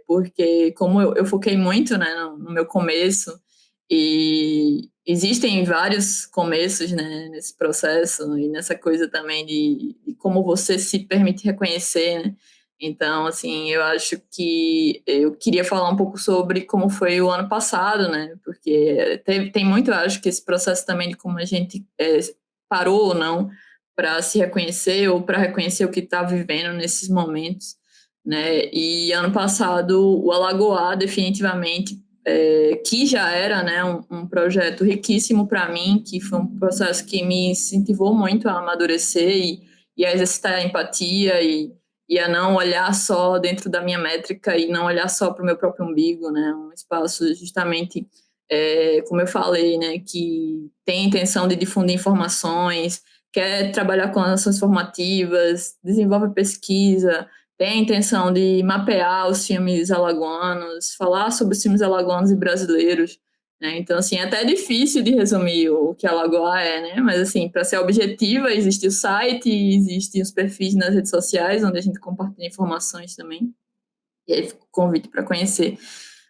porque como eu foquei muito, né, no meu começo, e existem vários começos, né, nesse processo e nessa coisa também de como você se permite reconhecer, né? Então, assim, eu acho que eu queria falar um pouco sobre como foi o ano passado, né? Porque tem muito, eu acho, que esse processo também de como a gente parou ou não para se reconhecer ou para reconhecer o que está vivendo nesses momentos, né? E ano passado, o Alagoá, definitivamente, que já era, né, um projeto riquíssimo para mim, que foi um processo que me incentivou muito a amadurecer e a exercitar a empatia e a não olhar só dentro da minha métrica e não olhar só para o meu próprio umbigo, né, um espaço justamente, como eu falei, né, que tem a intenção de difundir informações, quer trabalhar com ações formativas, desenvolve pesquisa, tem a intenção de mapear os filmes alagoanos, falar sobre os filmes alagoanos e brasileiros, né? Então, assim, é até difícil de resumir o que Alagoa é, né? Mas, assim, para ser objetiva, existe o site, existem os perfis nas redes sociais, onde a gente compartilha informações também. E aí fica o convite para conhecer.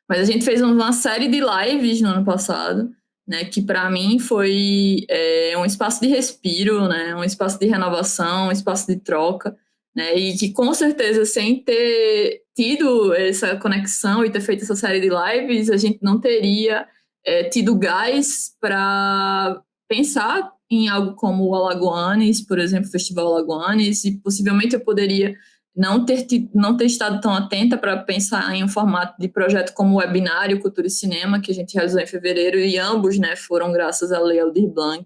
Mas a gente fez uma série de lives no ano passado, né, que para mim foi um espaço de respiro, né, um espaço de renovação, um espaço de troca, né? E que, com certeza, sem ter tido essa conexão e ter feito essa série de lives, a gente não teria tido gás para pensar em algo como o Alagoanes, por exemplo, o Festival Alagoanes, e possivelmente eu poderia não ter estado tão atenta para pensar em um formato de projeto como o webinário Cultura e Cinema, que a gente realizou em fevereiro, e ambos, né, foram graças à Lei Aldir Blanc,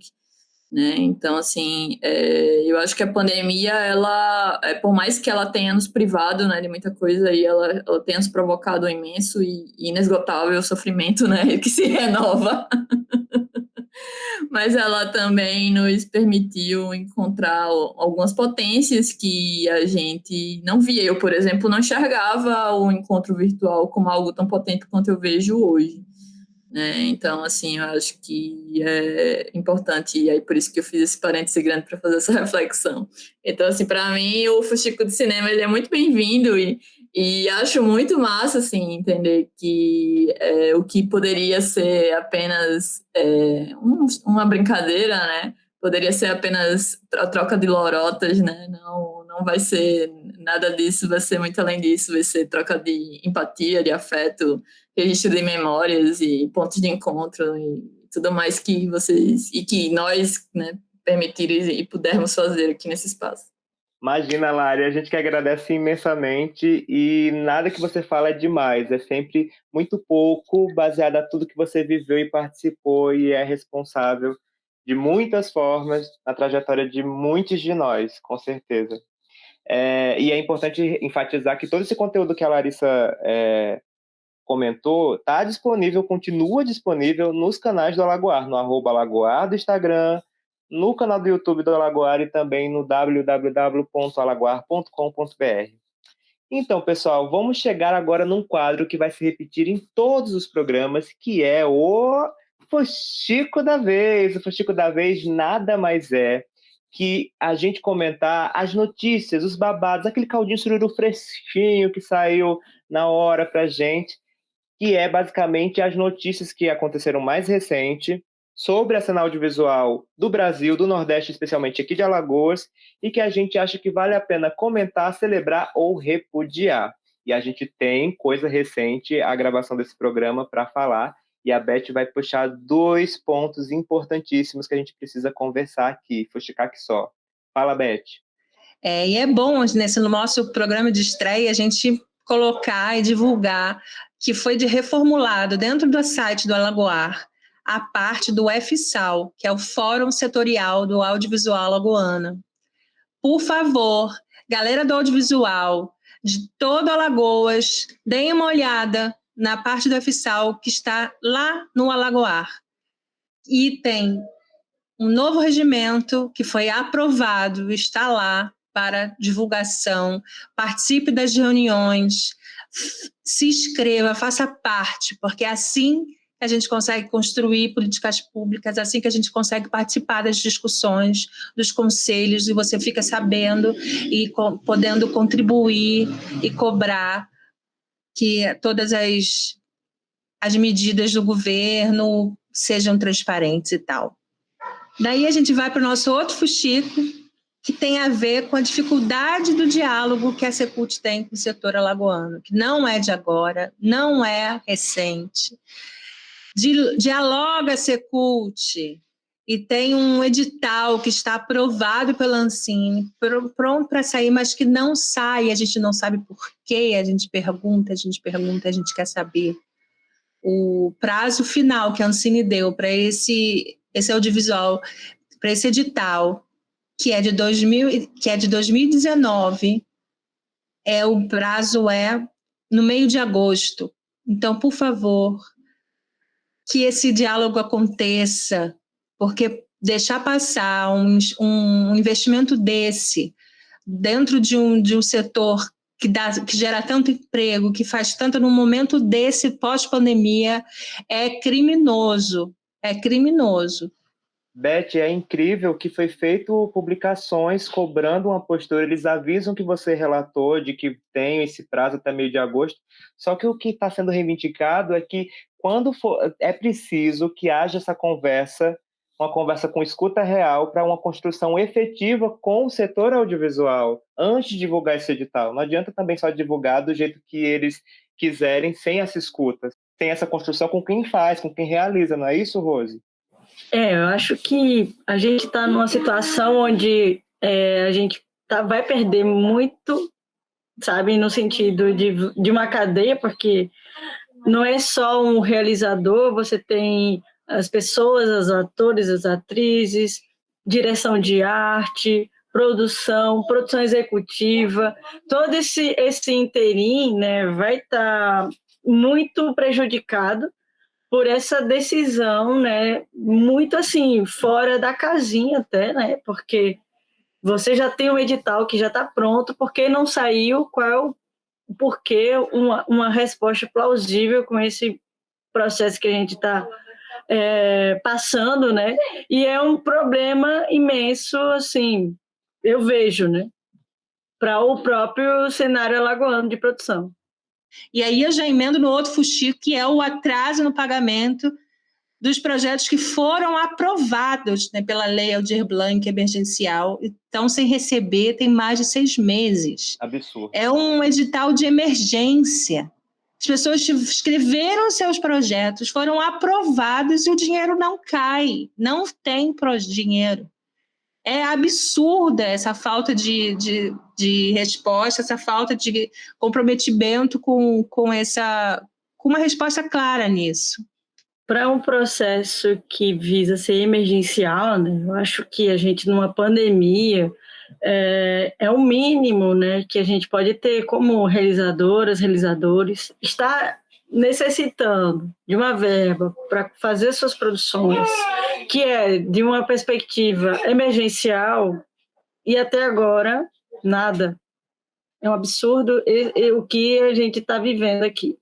né? Então, assim, eu acho que a pandemia, ela, por mais que ela tenha nos privado, né, de muita coisa, e ela tenha nos provocado um imenso e inesgotável sofrimento, né, que se renova, mas ela também nos permitiu encontrar algumas potências que a gente não via. Eu, por exemplo, não enxergava o encontro virtual como algo tão potente quanto eu vejo hoje, né? Então, assim, eu acho que é importante, e aí por isso que eu fiz esse parêntese grande para fazer essa reflexão. Então, assim, para mim, o Fuxico de Cinema, ele é muito bem-vindo e acho muito massa, assim, entender que o que poderia ser apenas uma brincadeira, né? Poderia ser apenas a troca de lorotas, né? Não vai ser nada disso, vai ser muito além disso, vai ser troca de empatia, de afeto, registro de memórias e pontos de encontro e tudo mais que vocês e que nós, né, permitirem e pudermos fazer aqui nesse espaço. Imagina, Lari, a gente que agradece imensamente e nada que você fala é demais, é sempre muito pouco baseado a tudo que você viveu e participou e é responsável de muitas formas na trajetória de muitos de nós, com certeza. E é importante enfatizar que todo esse conteúdo que a Larissa comentou está disponível, continua disponível nos canais do Alagoar, no @Alagoar do Instagram, no canal do YouTube do Alagoar e também no www.alagoar.com.br. Então, pessoal, vamos chegar agora num quadro que vai se repetir em todos os programas, que é o Fuxico da Vez. O Fuxico da Vez nada mais é que a gente comentar as notícias, os babados, aquele caldinho sururu fresquinho que saiu na hora pra gente, que é basicamente as notícias que aconteceram mais recente sobre a cena audiovisual do Brasil, do Nordeste, especialmente aqui de Alagoas, e que a gente acha que vale a pena comentar, celebrar ou repudiar. E a gente tem coisa recente, a gravação desse programa para falar, e a Beth vai puxar 2 pontos importantíssimos que a gente precisa conversar aqui, fuxicar que só. Fala, Beth. E é bom, no nosso programa de estreia, a gente colocar e divulgar que foi reformulado dentro do site do Alagoar a parte do FSAL, que é o Fórum Setorial do Audiovisual Alagoano. Por favor, galera do audiovisual, de todo Alagoas, deem uma olhada na parte do FSAL que está lá no Alagoar. E tem um novo regimento que foi aprovado, está lá para divulgação, participe das reuniões, se inscreva, faça parte, porque é assim que a gente consegue construir políticas públicas, assim que a gente consegue participar das discussões, dos conselhos, e você fica sabendo e podendo contribuir e cobrar que todas as medidas do governo sejam transparentes e tal. Daí a gente vai para o nosso outro fuxico, que tem a ver com a dificuldade do diálogo que a Secult tem com o setor alagoano, que não é de agora, não é recente. Dialoga a Secult e tem um edital que está aprovado pela Ancine, pronto para sair, mas que não sai, a gente não sabe por quê, a gente pergunta, a gente quer saber. O prazo final que a Ancine deu para esse audiovisual, para esse edital, que é de 2019, o prazo é no meio de agosto. Então, por favor, que esse diálogo aconteça, porque deixar passar um investimento desse dentro de um setor que gera tanto emprego, que faz tanto no momento desse pós-pandemia, é criminoso. Beth, é incrível que foi feito publicações cobrando uma postura, eles avisam que você relatou de que tem esse prazo até meio de agosto, só que o que está sendo reivindicado é que quando for, é preciso que haja essa conversa uma conversa com escuta real para uma construção efetiva com o setor audiovisual, antes de divulgar esse edital. Não adianta também só divulgar do jeito que eles quiserem, sem essa escuta, sem essa construção com quem faz, com quem realiza, não é isso, Rose? Eu acho que a gente está numa situação onde a gente vai perder muito, sabe, no sentido de uma cadeia, porque não é só um realizador, você tem as pessoas, os atores, as atrizes, direção de arte, produção executiva, todo esse interim, né, vai estar muito prejudicado por essa decisão, né, muito assim, fora da casinha até, né, porque você já tem um edital que já está pronto, por que não saiu? Qual é o porquê? Uma resposta plausível com esse processo que a gente está passando, né? E é um problema imenso, assim, eu vejo, né? Para o próprio cenário alagoano de produção. E aí eu já emendo no outro fuxico, que é o atraso no pagamento dos projetos que foram aprovados, né, pela Lei Aldir Blanc emergencial, e estão sem receber tem mais de 6 meses. Absurdo. É um edital de emergência. As pessoas escreveram seus projetos, foram aprovados e o dinheiro não cai, não tem dinheiro. É absurda essa falta de resposta, essa falta de comprometimento com uma resposta clara nisso. Para um processo que visa ser emergencial, né, eu acho que a gente, numa pandemia, é o mínimo, né, que a gente pode ter como realizadoras, realizadores, está necessitando de uma verba para fazer suas produções, que é de uma perspectiva emergencial, e até agora, nada. É um absurdo o que a gente está vivendo aqui.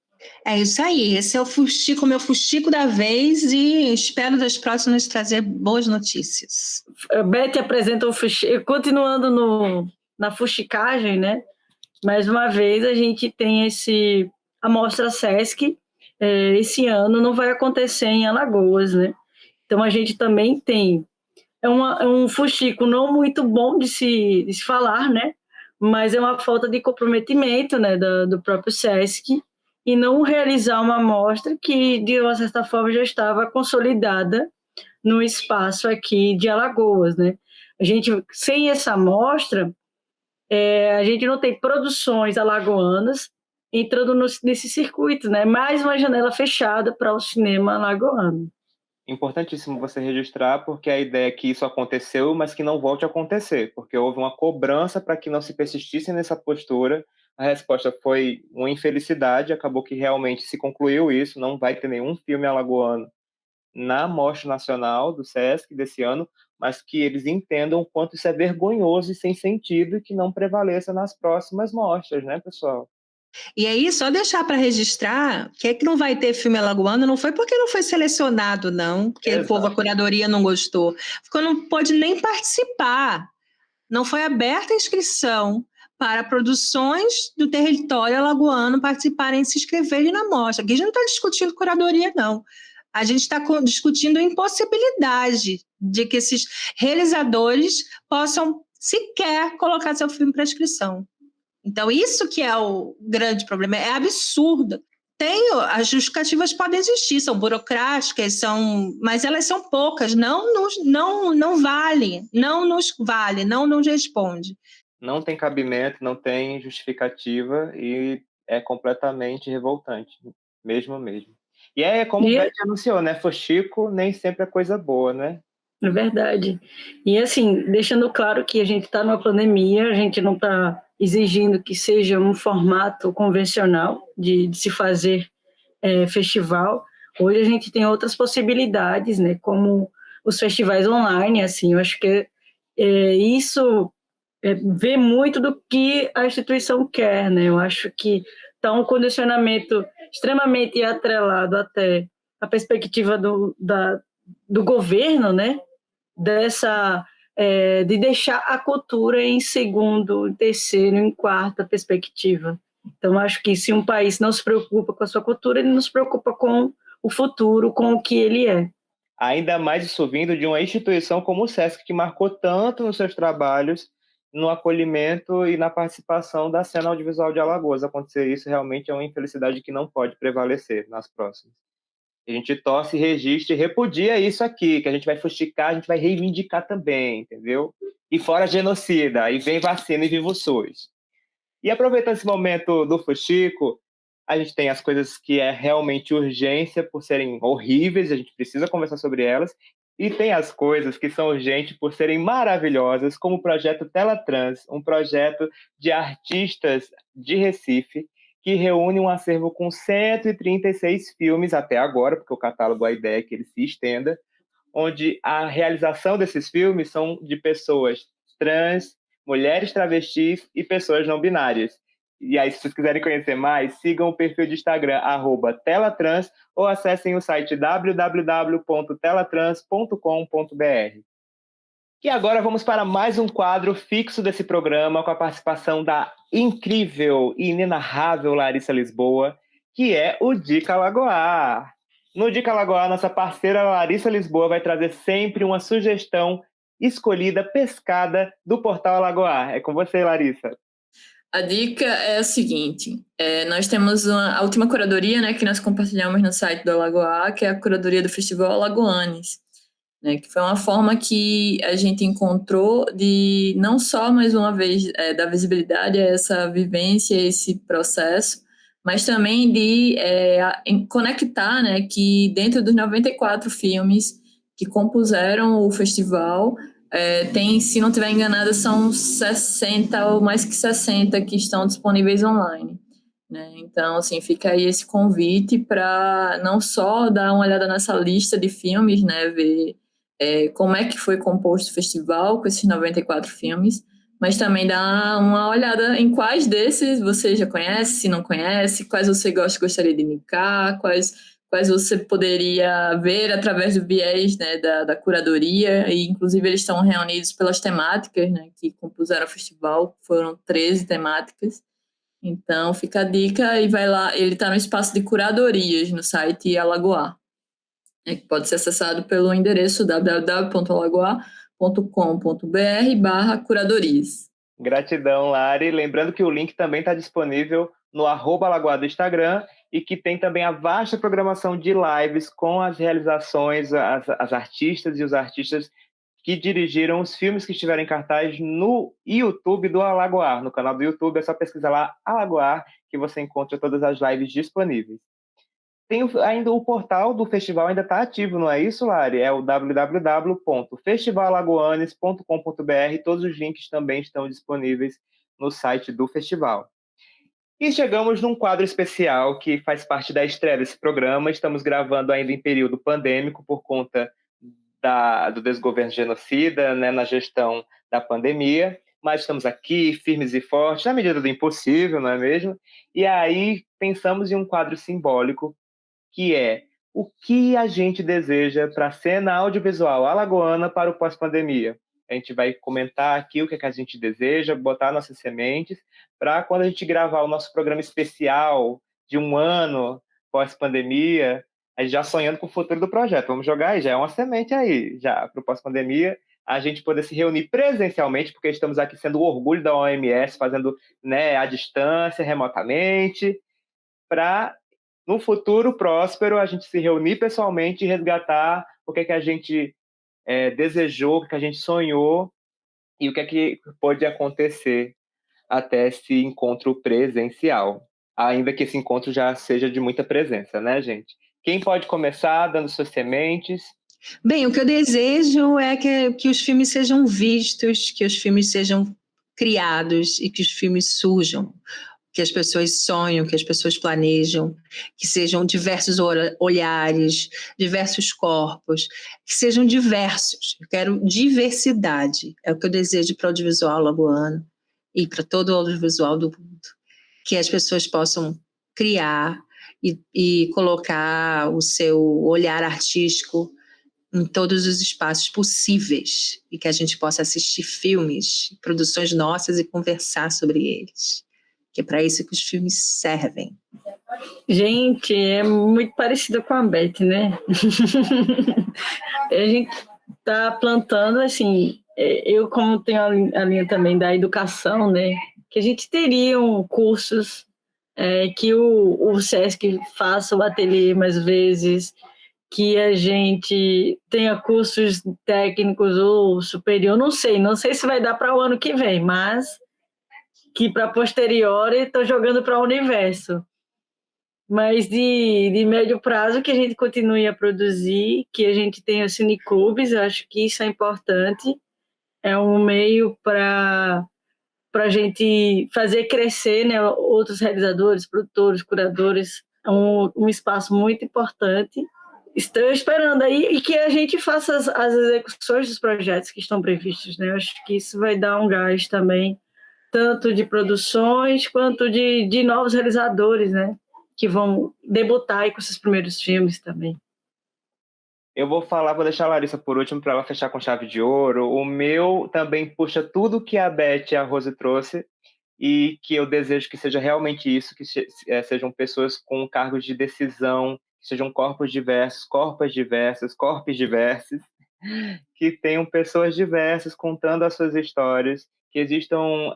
É isso aí, esse é o meu fuxico da vez e espero das próximas trazer boas notícias. Beth apresenta o fuxico, continuando na fuxicagem, né? Mais uma vez a gente tem a Mostra Sesc, esse ano não vai acontecer em Alagoas, né? Então a gente também tem, um fuxico não muito bom de se falar, né? Mas é uma falta de comprometimento, né, do próprio Sesc, e não realizar uma mostra que, de uma certa forma, já estava consolidada no espaço aqui de Alagoas, né? A gente, sem essa mostra, a gente não tem produções alagoanas entrando nesse circuito, né? Mais uma janela fechada para o cinema alagoano. Importantíssimo você registrar, porque a ideia é que isso aconteceu, mas que não volte a acontecer, porque houve uma cobrança para que não se persistisse nessa postura. A resposta foi uma infelicidade, acabou que realmente se concluiu isso, não vai ter nenhum filme alagoano na Mostra Nacional do Sesc desse ano, mas que eles entendam o quanto isso é vergonhoso e sem sentido e que não prevaleça nas próximas mostras, né, pessoal? E aí, só deixar para registrar que é que não vai ter filme alagoano, não foi porque não foi selecionado, não, porque o povo, a curadoria não gostou, porque não pôde nem participar. Não foi aberta a inscrição para produções do território alagoano participarem e se inscreverem na mostra. Aqui a gente não está discutindo curadoria, não. A gente está discutindo a impossibilidade de que esses realizadores possam sequer colocar seu filme para inscrição. Então, isso que é o grande problema, é absurdo. As justificativas podem existir, são burocráticas, mas elas são poucas, não vale, não nos responde. Não tem cabimento, não tem justificativa e é completamente revoltante, mesmo. E é como o Beth anunciou, né? Fuxico nem sempre é coisa boa, né? É verdade. E assim, deixando claro que a gente está numa pandemia, a gente não está exigindo que seja um formato convencional de se fazer festival. Hoje a gente tem outras possibilidades, né, como os festivais online, assim, eu acho que isso vê muito do que a instituição quer, né, eu acho que está um condicionamento extremamente atrelado até a perspectiva do governo, né, de deixar a cultura em segundo, em terceiro, em quarta perspectiva. Então, acho que se um país não se preocupa com a sua cultura, ele não se preocupa com o futuro, com o que ele é. Ainda mais isso vindo de uma instituição como o SESC, que marcou tanto nos seus trabalhos no acolhimento e na participação da cena audiovisual de Alagoas. Acontecer isso realmente é uma infelicidade que não pode prevalecer nas próximas. A gente torce, registra e repudia isso aqui, que a gente vai fustigar, a gente vai reivindicar também, entendeu? E fora genocida, aí vem vacina e viva o SUS. E aproveitando esse momento do fuxico, a gente tem as coisas que é realmente urgência por serem horríveis, a gente precisa conversar sobre elas, e tem as coisas que são urgentes por serem maravilhosas, como o projeto Tela Trans, um projeto de artistas de Recife, que reúne um acervo com 136 filmes até agora, porque o catálogo, a ideia é que ele se estenda, onde a realização desses filmes são de pessoas trans, mulheres travestis e pessoas não binárias. E aí, se vocês quiserem conhecer mais, sigam o perfil de Instagram, @telatrans, ou acessem o site www.telatrans.com.br. E agora vamos para mais um quadro fixo desse programa, com a participação da incrível e inenarrável Larissa Lisboa, que é o Dica Alagoar. No Dica Alagoar, nossa parceira Larissa Lisboa vai trazer sempre uma sugestão escolhida, pescada, do portal Alagoar. É com você, Larissa. A dica é a seguinte, nós temos a última curadoria, né, que nós compartilhamos no site do Alagoar, que é a curadoria do Festival Alagoanes, né, que foi uma forma que a gente encontrou de não só, mais uma vez, dar visibilidade a essa vivência, a esse processo, mas também de conectar, né, que dentro dos 94 filmes que compuseram o festival, tem, se não estiver enganada, são 60 ou mais que 60 que estão disponíveis online. Né? Então, assim, fica aí esse convite para não só dar uma olhada nessa lista de filmes, né, ver como é que foi composto o festival com esses 94 filmes, mas também dar uma olhada em quais desses você já conhece, se não conhece, quais você gostaria de indicar, quais você poderia ver através do viés, né, da curadoria, e inclusive eles estão reunidos pelas temáticas, né, que compuseram o festival, foram 13 temáticas. Então fica a dica e vai lá, ele está no espaço de curadorias no site Alagoar, que pode ser acessado pelo endereço www.alagoar.com.br/curadorias. Gratidão, Lari. Lembrando que o link também está disponível no @Alagoar do Instagram, e que tem também a vasta programação de lives com as realizações, as artistas e os artistas que dirigiram os filmes que estiveram em cartaz no YouTube do Alagoar. No canal do YouTube é só pesquisar lá Alagoar, que você encontra todas as lives disponíveis. Tem ainda o portal do festival, ainda está ativo, não é isso, Lari? É o www.festivalalagoanes.com.br. Todos os links também estão disponíveis no site do festival. E chegamos num quadro especial que faz parte da estreia desse programa. Estamos gravando ainda em período pandêmico por conta do desgoverno genocida, né, na gestão da pandemia, mas estamos aqui firmes e fortes, na medida do impossível, não é mesmo? E aí pensamos em um quadro simbólico, que é o que a gente deseja para a cena audiovisual alagoana para o pós-pandemia. A gente vai comentar aqui o que a gente deseja, botar nossas sementes, para quando a gente gravar o nosso programa especial de um ano pós-pandemia, a gente já sonhando com o futuro do projeto. Vamos jogar aí, já é uma semente aí, já para o pós-pandemia, a gente poder se reunir presencialmente, porque estamos aqui sendo o orgulho da OMS, fazendo, né, à distância, remotamente, para no futuro próspero a gente se reunir pessoalmente e resgatar o que a gente desejou, o que a gente sonhou e o que pode acontecer até esse encontro presencial. Ainda que esse encontro já seja de muita presença, né, gente? Quem pode começar dando suas sementes? Bem, o que eu desejo é que os filmes sejam vistos, que os filmes sejam criados e que os filmes surjam, que as pessoas sonham, que as pessoas planejam, que sejam diversos olhares, diversos corpos, que sejam diversos. Eu quero diversidade, é o que eu desejo para o audiovisual alagoano e para todo o audiovisual do mundo. Que as pessoas possam criar e colocar o seu olhar artístico em todos os espaços possíveis e que a gente possa assistir filmes, produções nossas e conversar sobre eles. que é para isso que os filmes servem. Gente, é muito parecido com a Beth, né? A gente está plantando, assim, eu como tenho a linha também da educação, né? Que a gente teriam cursos que o SESC faça o ateliê mais vezes, que a gente tenha cursos técnicos ou superior, não sei se vai dar para o ano que vem, mas que para posteriori estou jogando para o universo. Mas de médio prazo que a gente continue a produzir, que a gente tenha cineclubes, eu acho que isso é importante, é um meio para a gente fazer crescer, né, outros realizadores, produtores, curadores, é um espaço muito importante. Estou esperando aí e que a gente faça as execuções dos projetos que estão previstos, né? Eu acho que isso vai dar um gás também, tanto de produções quanto de novos realizadores, né? Que vão debutar aí com seus primeiros filmes também. Eu vou deixar a Larissa por último para ela fechar com chave de ouro. O meu também puxa tudo que a Beth e a Rose trouxe e que eu desejo que seja realmente isso, que sejam pessoas com cargos de decisão, que sejam corpos diversos, corpos diversos, que tenham pessoas diversas contando as suas histórias, que existam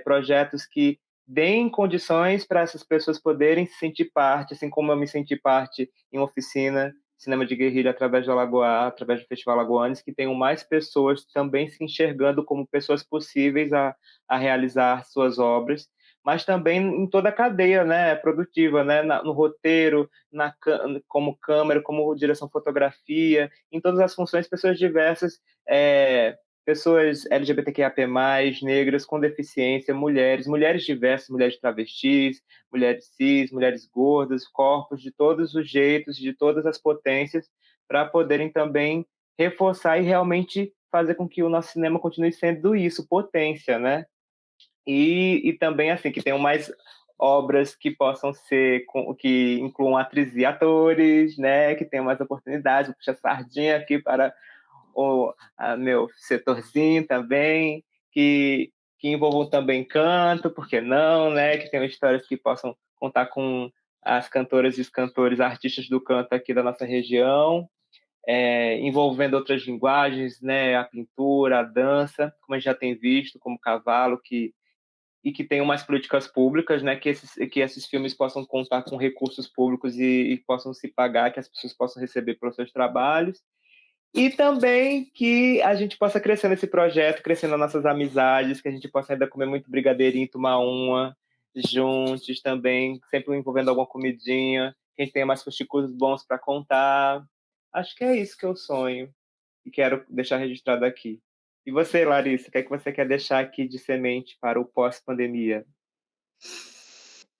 projetos que deem condições para essas pessoas poderem se sentir parte, assim como eu me senti parte em oficina, cinema de guerrilha através do Alagoá, através do Festival Alagoanes, que tenham mais pessoas também se enxergando como pessoas possíveis a realizar suas obras, mas também em toda a cadeia, né, produtiva, né, no roteiro, como câmera, como direção fotografia, em todas as funções, pessoas diversas, pessoas LGBTQIAP+, negras, com deficiência, mulheres diversas, mulheres travestis, mulheres cis, mulheres gordas, corpos de todos os jeitos, de todas as potências, para poderem também reforçar e realmente fazer com que o nosso cinema continue sendo isso, potência, né? E também, assim, que tenham mais obras que possam ser, que incluam atrizes e atores, né? Que tenham mais oportunidades, puxa sardinha aqui para o meu setorzinho também, que envolvam também canto, por que não, né? Que tenham histórias que possam contar com as cantoras e os cantores, artistas do canto aqui da nossa região, envolvendo outras linguagens, né? A pintura, a dança, como a gente já tem visto, como Cavalo, e que tenham mais políticas públicas, né? Que esses filmes possam contar com recursos públicos e possam se pagar, que as pessoas possam receber pelos seus trabalhos. E também que a gente possa crescer nesse projeto, crescendo nas nossas amizades, que a gente possa ainda comer muito brigadeirinho, tomar uma juntos também, sempre envolvendo alguma comidinha, que a gente tenha mais fuxicos bons para contar. Acho que é isso que eu sonho e quero deixar registrado aqui. E você, Larissa, o que é que você quer deixar aqui de semente para o pós-pandemia?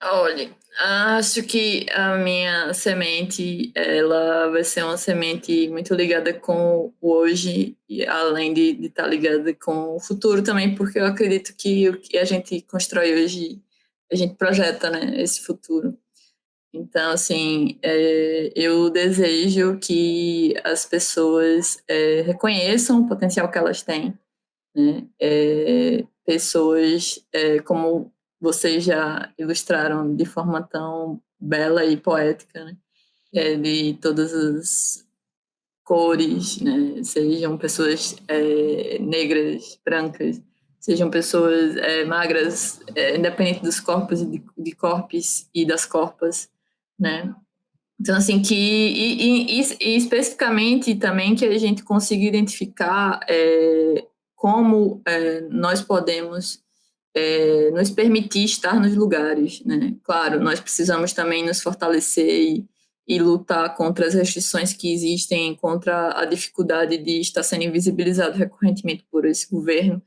Olha, acho que a minha semente, ela vai ser uma semente muito ligada com o hoje, e além de estar ligada com o futuro também, porque eu acredito que o que a gente constrói hoje, a gente projeta, né, esse futuro. Então, assim, eu desejo que as pessoas reconheçam o potencial que elas têm, né? Pessoas como vocês já ilustraram de forma tão bela e poética, né? De todas as cores, né? Sejam pessoas negras, brancas, sejam pessoas magras, independente dos corpos e de corpos e das corpas, né? Então, assim, e especificamente também que a gente consiga identificar como nós podemos nos permitir estar nos lugares, né? Claro, nós precisamos também nos fortalecer e lutar contra as restrições que existem, contra a dificuldade de estar sendo invisibilizado recorrentemente por esse governo,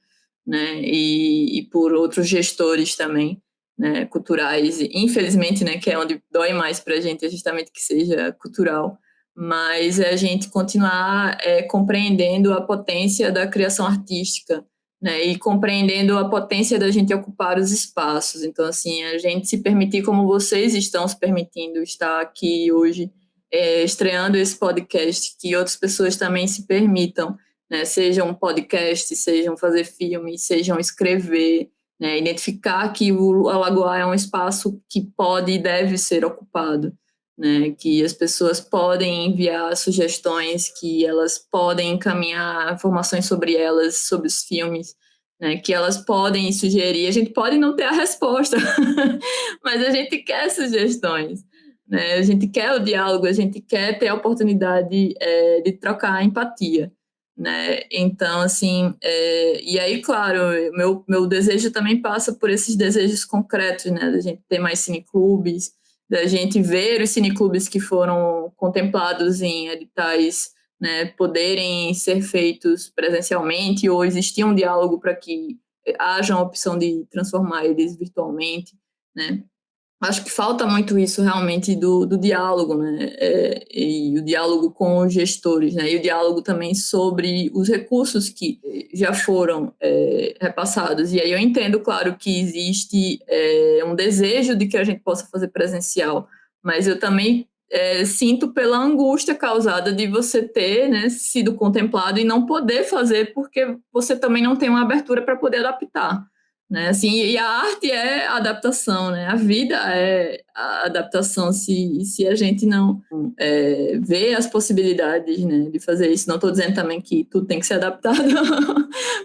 né? E por outros gestores também, né? Culturais, infelizmente, né? Que é onde dói mais para a gente, é justamente que seja cultural, mas é a gente continuar compreendendo a potência da criação artística, né, e compreendendo a potência da gente ocupar os espaços. Então, assim, a gente se permitir, como vocês estão se permitindo estar aqui hoje, estreando esse podcast, que outras pessoas também se permitam, né, sejam podcast, sejam fazer filme, sejam escrever, né? Identificar que o Alagoar é um espaço que pode e deve ser ocupado, né? Que as pessoas podem enviar sugestões, que elas podem encaminhar informações sobre elas, sobre os filmes, né? Que elas podem sugerir. A gente pode não ter a resposta, mas a gente quer sugestões, né? A gente quer o diálogo, a gente quer ter a oportunidade de trocar empatia, né? Então, assim, e aí, claro, meu desejo também passa por esses desejos concretos, né? Da gente ter mais cineclubes, da gente ver os cineclubes que foram contemplados em editais, né, poderem ser feitos presencialmente ou existir um diálogo para que haja uma opção de transformar eles virtualmente, né? Acho que falta muito isso realmente do diálogo, né? E o diálogo com os gestores, né? E o diálogo também sobre os recursos que já foram repassados. E aí eu entendo, claro, que existe um desejo de que a gente possa fazer presencial, mas eu também sinto pela angústia causada de você ter, né, sido contemplado e não poder fazer porque você também não tem uma abertura para poder adaptar. Né, assim, e a arte é a adaptação, né? A vida é a adaptação. Se a gente não vê as possibilidades, né, de fazer isso, não estou dizendo também que tudo tem que ser adaptado,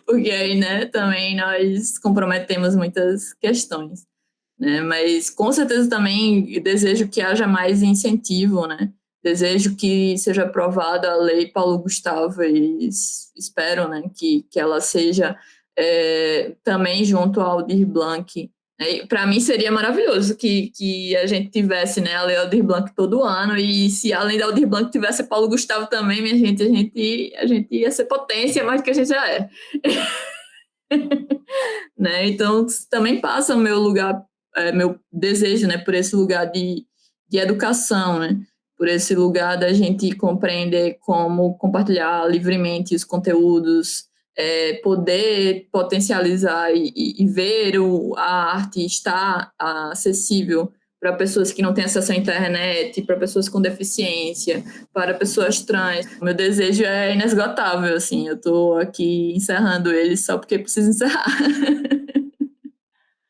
porque aí, né, também nós comprometemos muitas questões, né? Mas com certeza também desejo que haja mais incentivo, né? Desejo que seja aprovada a lei Paulo Gustavo e espero, né, que ela seja também junto ao Aldir Blanc. Para mim seria maravilhoso que a gente tivesse, né, a Lei Aldir Blanc todo ano, e se além da Aldir Blanc tivesse Paulo Gustavo também, minha gente, a gente ia ser potência mais do que a gente já é. Né? Então também passa o meu lugar, meu desejo, né, por esse lugar de educação, né? Por esse lugar da gente compreender como compartilhar livremente os conteúdos, poder potencializar e ver a arte estar acessível para pessoas que não têm acesso à internet, para pessoas com deficiência, para pessoas trans. Meu desejo é inesgotável, assim, eu estou aqui encerrando ele só porque preciso encerrar.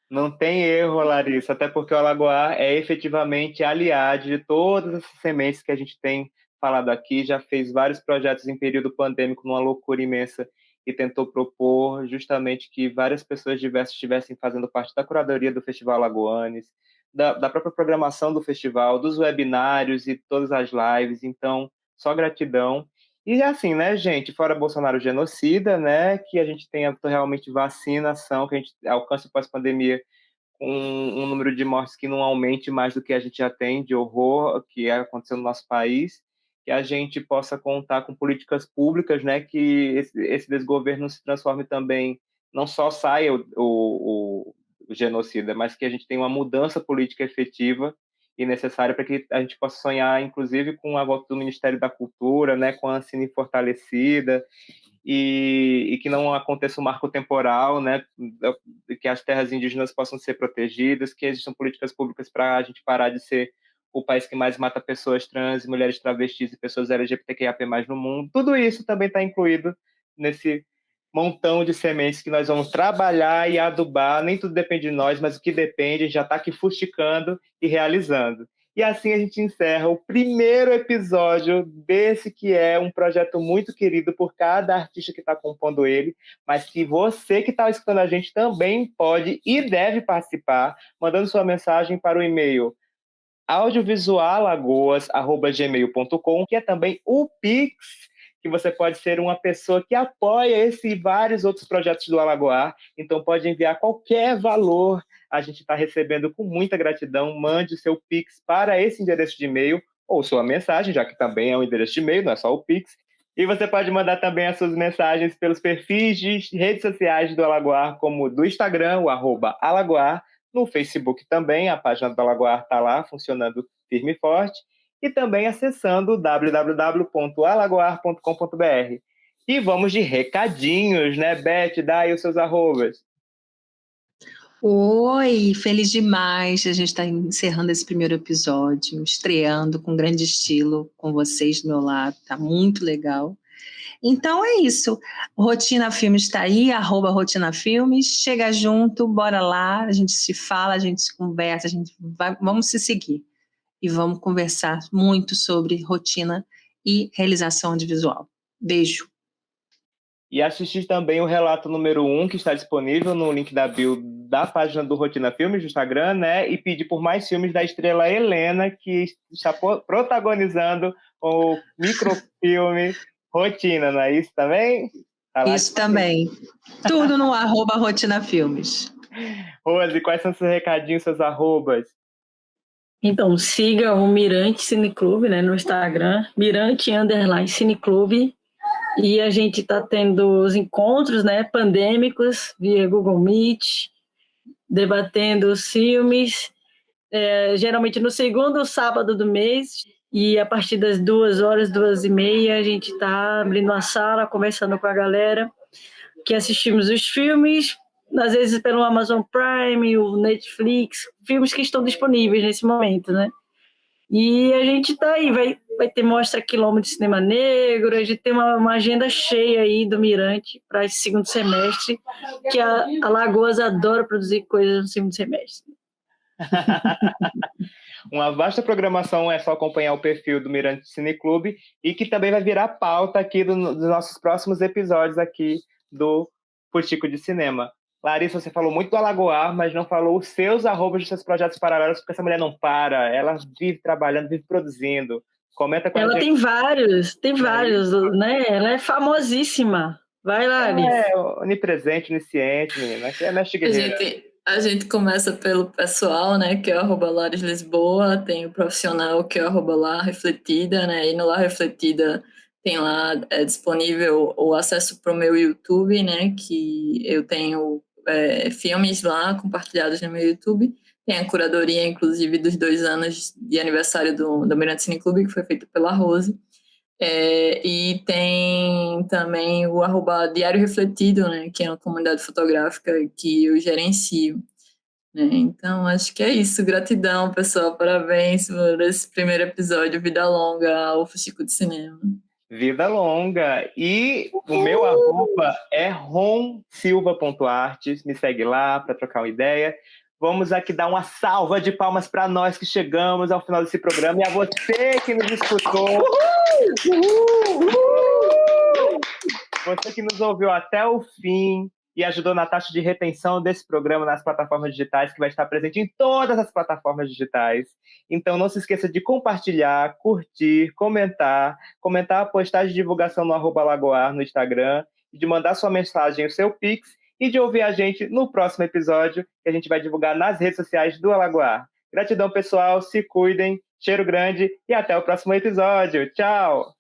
Não tem erro, Larissa, até porque o Alagoar é efetivamente aliado de todas essas sementes que a gente tem falado aqui, já fez vários projetos em período pandêmico, numa loucura imensa, e tentou propor justamente que várias pessoas diversas estivessem fazendo parte da curadoria do Festival Alagoanes, da própria programação do festival, dos webinários e todas as lives, então, só gratidão. E assim, né, gente, fora Bolsonaro genocida, né, que a gente tenha realmente vacinação, que a gente alcance pós-pandemia com um número de mortes que não aumente mais do que a gente já tem de horror que aconteceu no nosso país, que a gente possa contar com políticas públicas, né, que esse desgoverno se transforme também, não só saia o genocida, mas que a gente tenha uma mudança política efetiva e necessária para que a gente possa sonhar, inclusive, com a volta do Ministério da Cultura, né, com a Ancine fortalecida, e que não aconteça um marco temporal, né, que as terras indígenas possam ser protegidas, que existam políticas públicas para a gente parar de ser o país que mais mata pessoas trans, mulheres travestis e pessoas LGBTQIAP+, no mundo. Tudo isso também está incluído nesse montão de sementes que nós vamos trabalhar e adubar. Nem tudo depende de nós, mas o que depende, a gente já está aqui fusticando e realizando. E assim a gente encerra o primeiro episódio desse que é um projeto muito querido por cada artista que está compondo ele, mas que você que está escutando a gente também pode e deve participar, mandando sua mensagem para o e-mail audiovisualagoas@gmail.com, que é também o Pix, que você pode ser uma pessoa que apoia esse e vários outros projetos do Alagoar, então pode enviar qualquer valor, a gente está recebendo com muita gratidão. Mande o seu Pix para esse endereço de e-mail, ou sua mensagem, já que também é um endereço de e-mail, não é só o Pix. E você pode mandar também as suas mensagens pelos perfis de redes sociais do Alagoar, como do Instagram, o @Alagoar, no Facebook também, a página do Alagoar está lá, funcionando firme e forte, e também acessando www.alagoar.com.br. E vamos de recadinhos, né, Beth? Dá aí os seus arrobas. Oi, feliz demais. A gente está encerrando esse primeiro episódio, estreando com grande estilo com vocês do meu lado, tá muito legal. Então é isso. Rotina Filmes está aí, @Rotina Filmes. Chega junto, bora lá, a gente se fala, a gente se conversa, vamos se seguir. E vamos conversar muito sobre rotina e realização audiovisual. Beijo. E assistir também o relato número 1, que está disponível no link da bio da página do Rotina Filmes do Instagram, né? E pedir por mais filmes da estrela Helena, que está protagonizando o microfilme Rotina, não é isso também? Isso também. Tudo no @Rotina Filmes. Rose, quais são seus recadinhos, seus arrobas? Então, siga o Mirante Cineclube, né, no Instagram, Mirante_Cineclube. E a gente está tendo os encontros, né, pandêmicos via Google Meet, debatendo os filmes, geralmente no segundo sábado do mês, e a partir das 2h, 2h30, a gente está abrindo uma sala, conversando com a galera que assistimos os filmes, às vezes pelo Amazon Prime, o Netflix, filmes que estão disponíveis nesse momento, né? E a gente está aí, vai ter mostra Quilombo de Cinema Negro, a gente tem uma agenda cheia aí do Mirante para esse segundo semestre, que a Alagoas adora produzir coisas no segundo semestre. Uma vasta programação, é só acompanhar o perfil do Mirante Cineclube e que também vai virar pauta aqui dos nossos próximos episódios aqui do Fuxico de Cinema. Larissa, você falou muito do Alagoar, mas não falou os seus arrobas dos seus projetos paralelos, porque essa mulher não para, ela vive trabalhando, vive produzindo. Comenta com a gente. Ela tem vários, né? Ela é famosíssima. Vai lá, Larissa. É, onipresente, onisciente, menina. Aqui é mestre guerreira. A gente começa pelo pessoal, né, que é o @Lares Lisboa, tem o profissional, que é o @LaRefletida, né, e no La Refletida tem lá disponível o acesso para o meu YouTube, né, que eu tenho filmes lá compartilhados no meu YouTube, tem a curadoria, inclusive, dos 2 anos de aniversário do Mirante Cineclube, que foi feito pela Rose, e tem também o @Diário Refletido, né, que é uma comunidade fotográfica que eu gerencio. Né? Então, acho que é isso. Gratidão, pessoal. Parabéns por esse primeiro episódio. Vida longa ao Fuxico de Cinema. Vida longa. E o meu arroba é romsilva.artes. Me segue lá para trocar uma ideia. Vamos aqui dar uma salva de palmas para nós que chegamos ao final desse programa e a você que nos escutou. Você que nos ouviu até o fim e ajudou na taxa de retenção desse programa nas plataformas digitais, que vai estar presente em todas as plataformas digitais. Então não se esqueça de compartilhar, curtir, comentar a postagem de divulgação no @Lagoar no Instagram, e de mandar sua mensagem, o seu Pix, e de ouvir a gente no próximo episódio, que a gente vai divulgar nas redes sociais do Alagoar. Gratidão, pessoal, se cuidem, cheiro grande e até o próximo episódio. Tchau!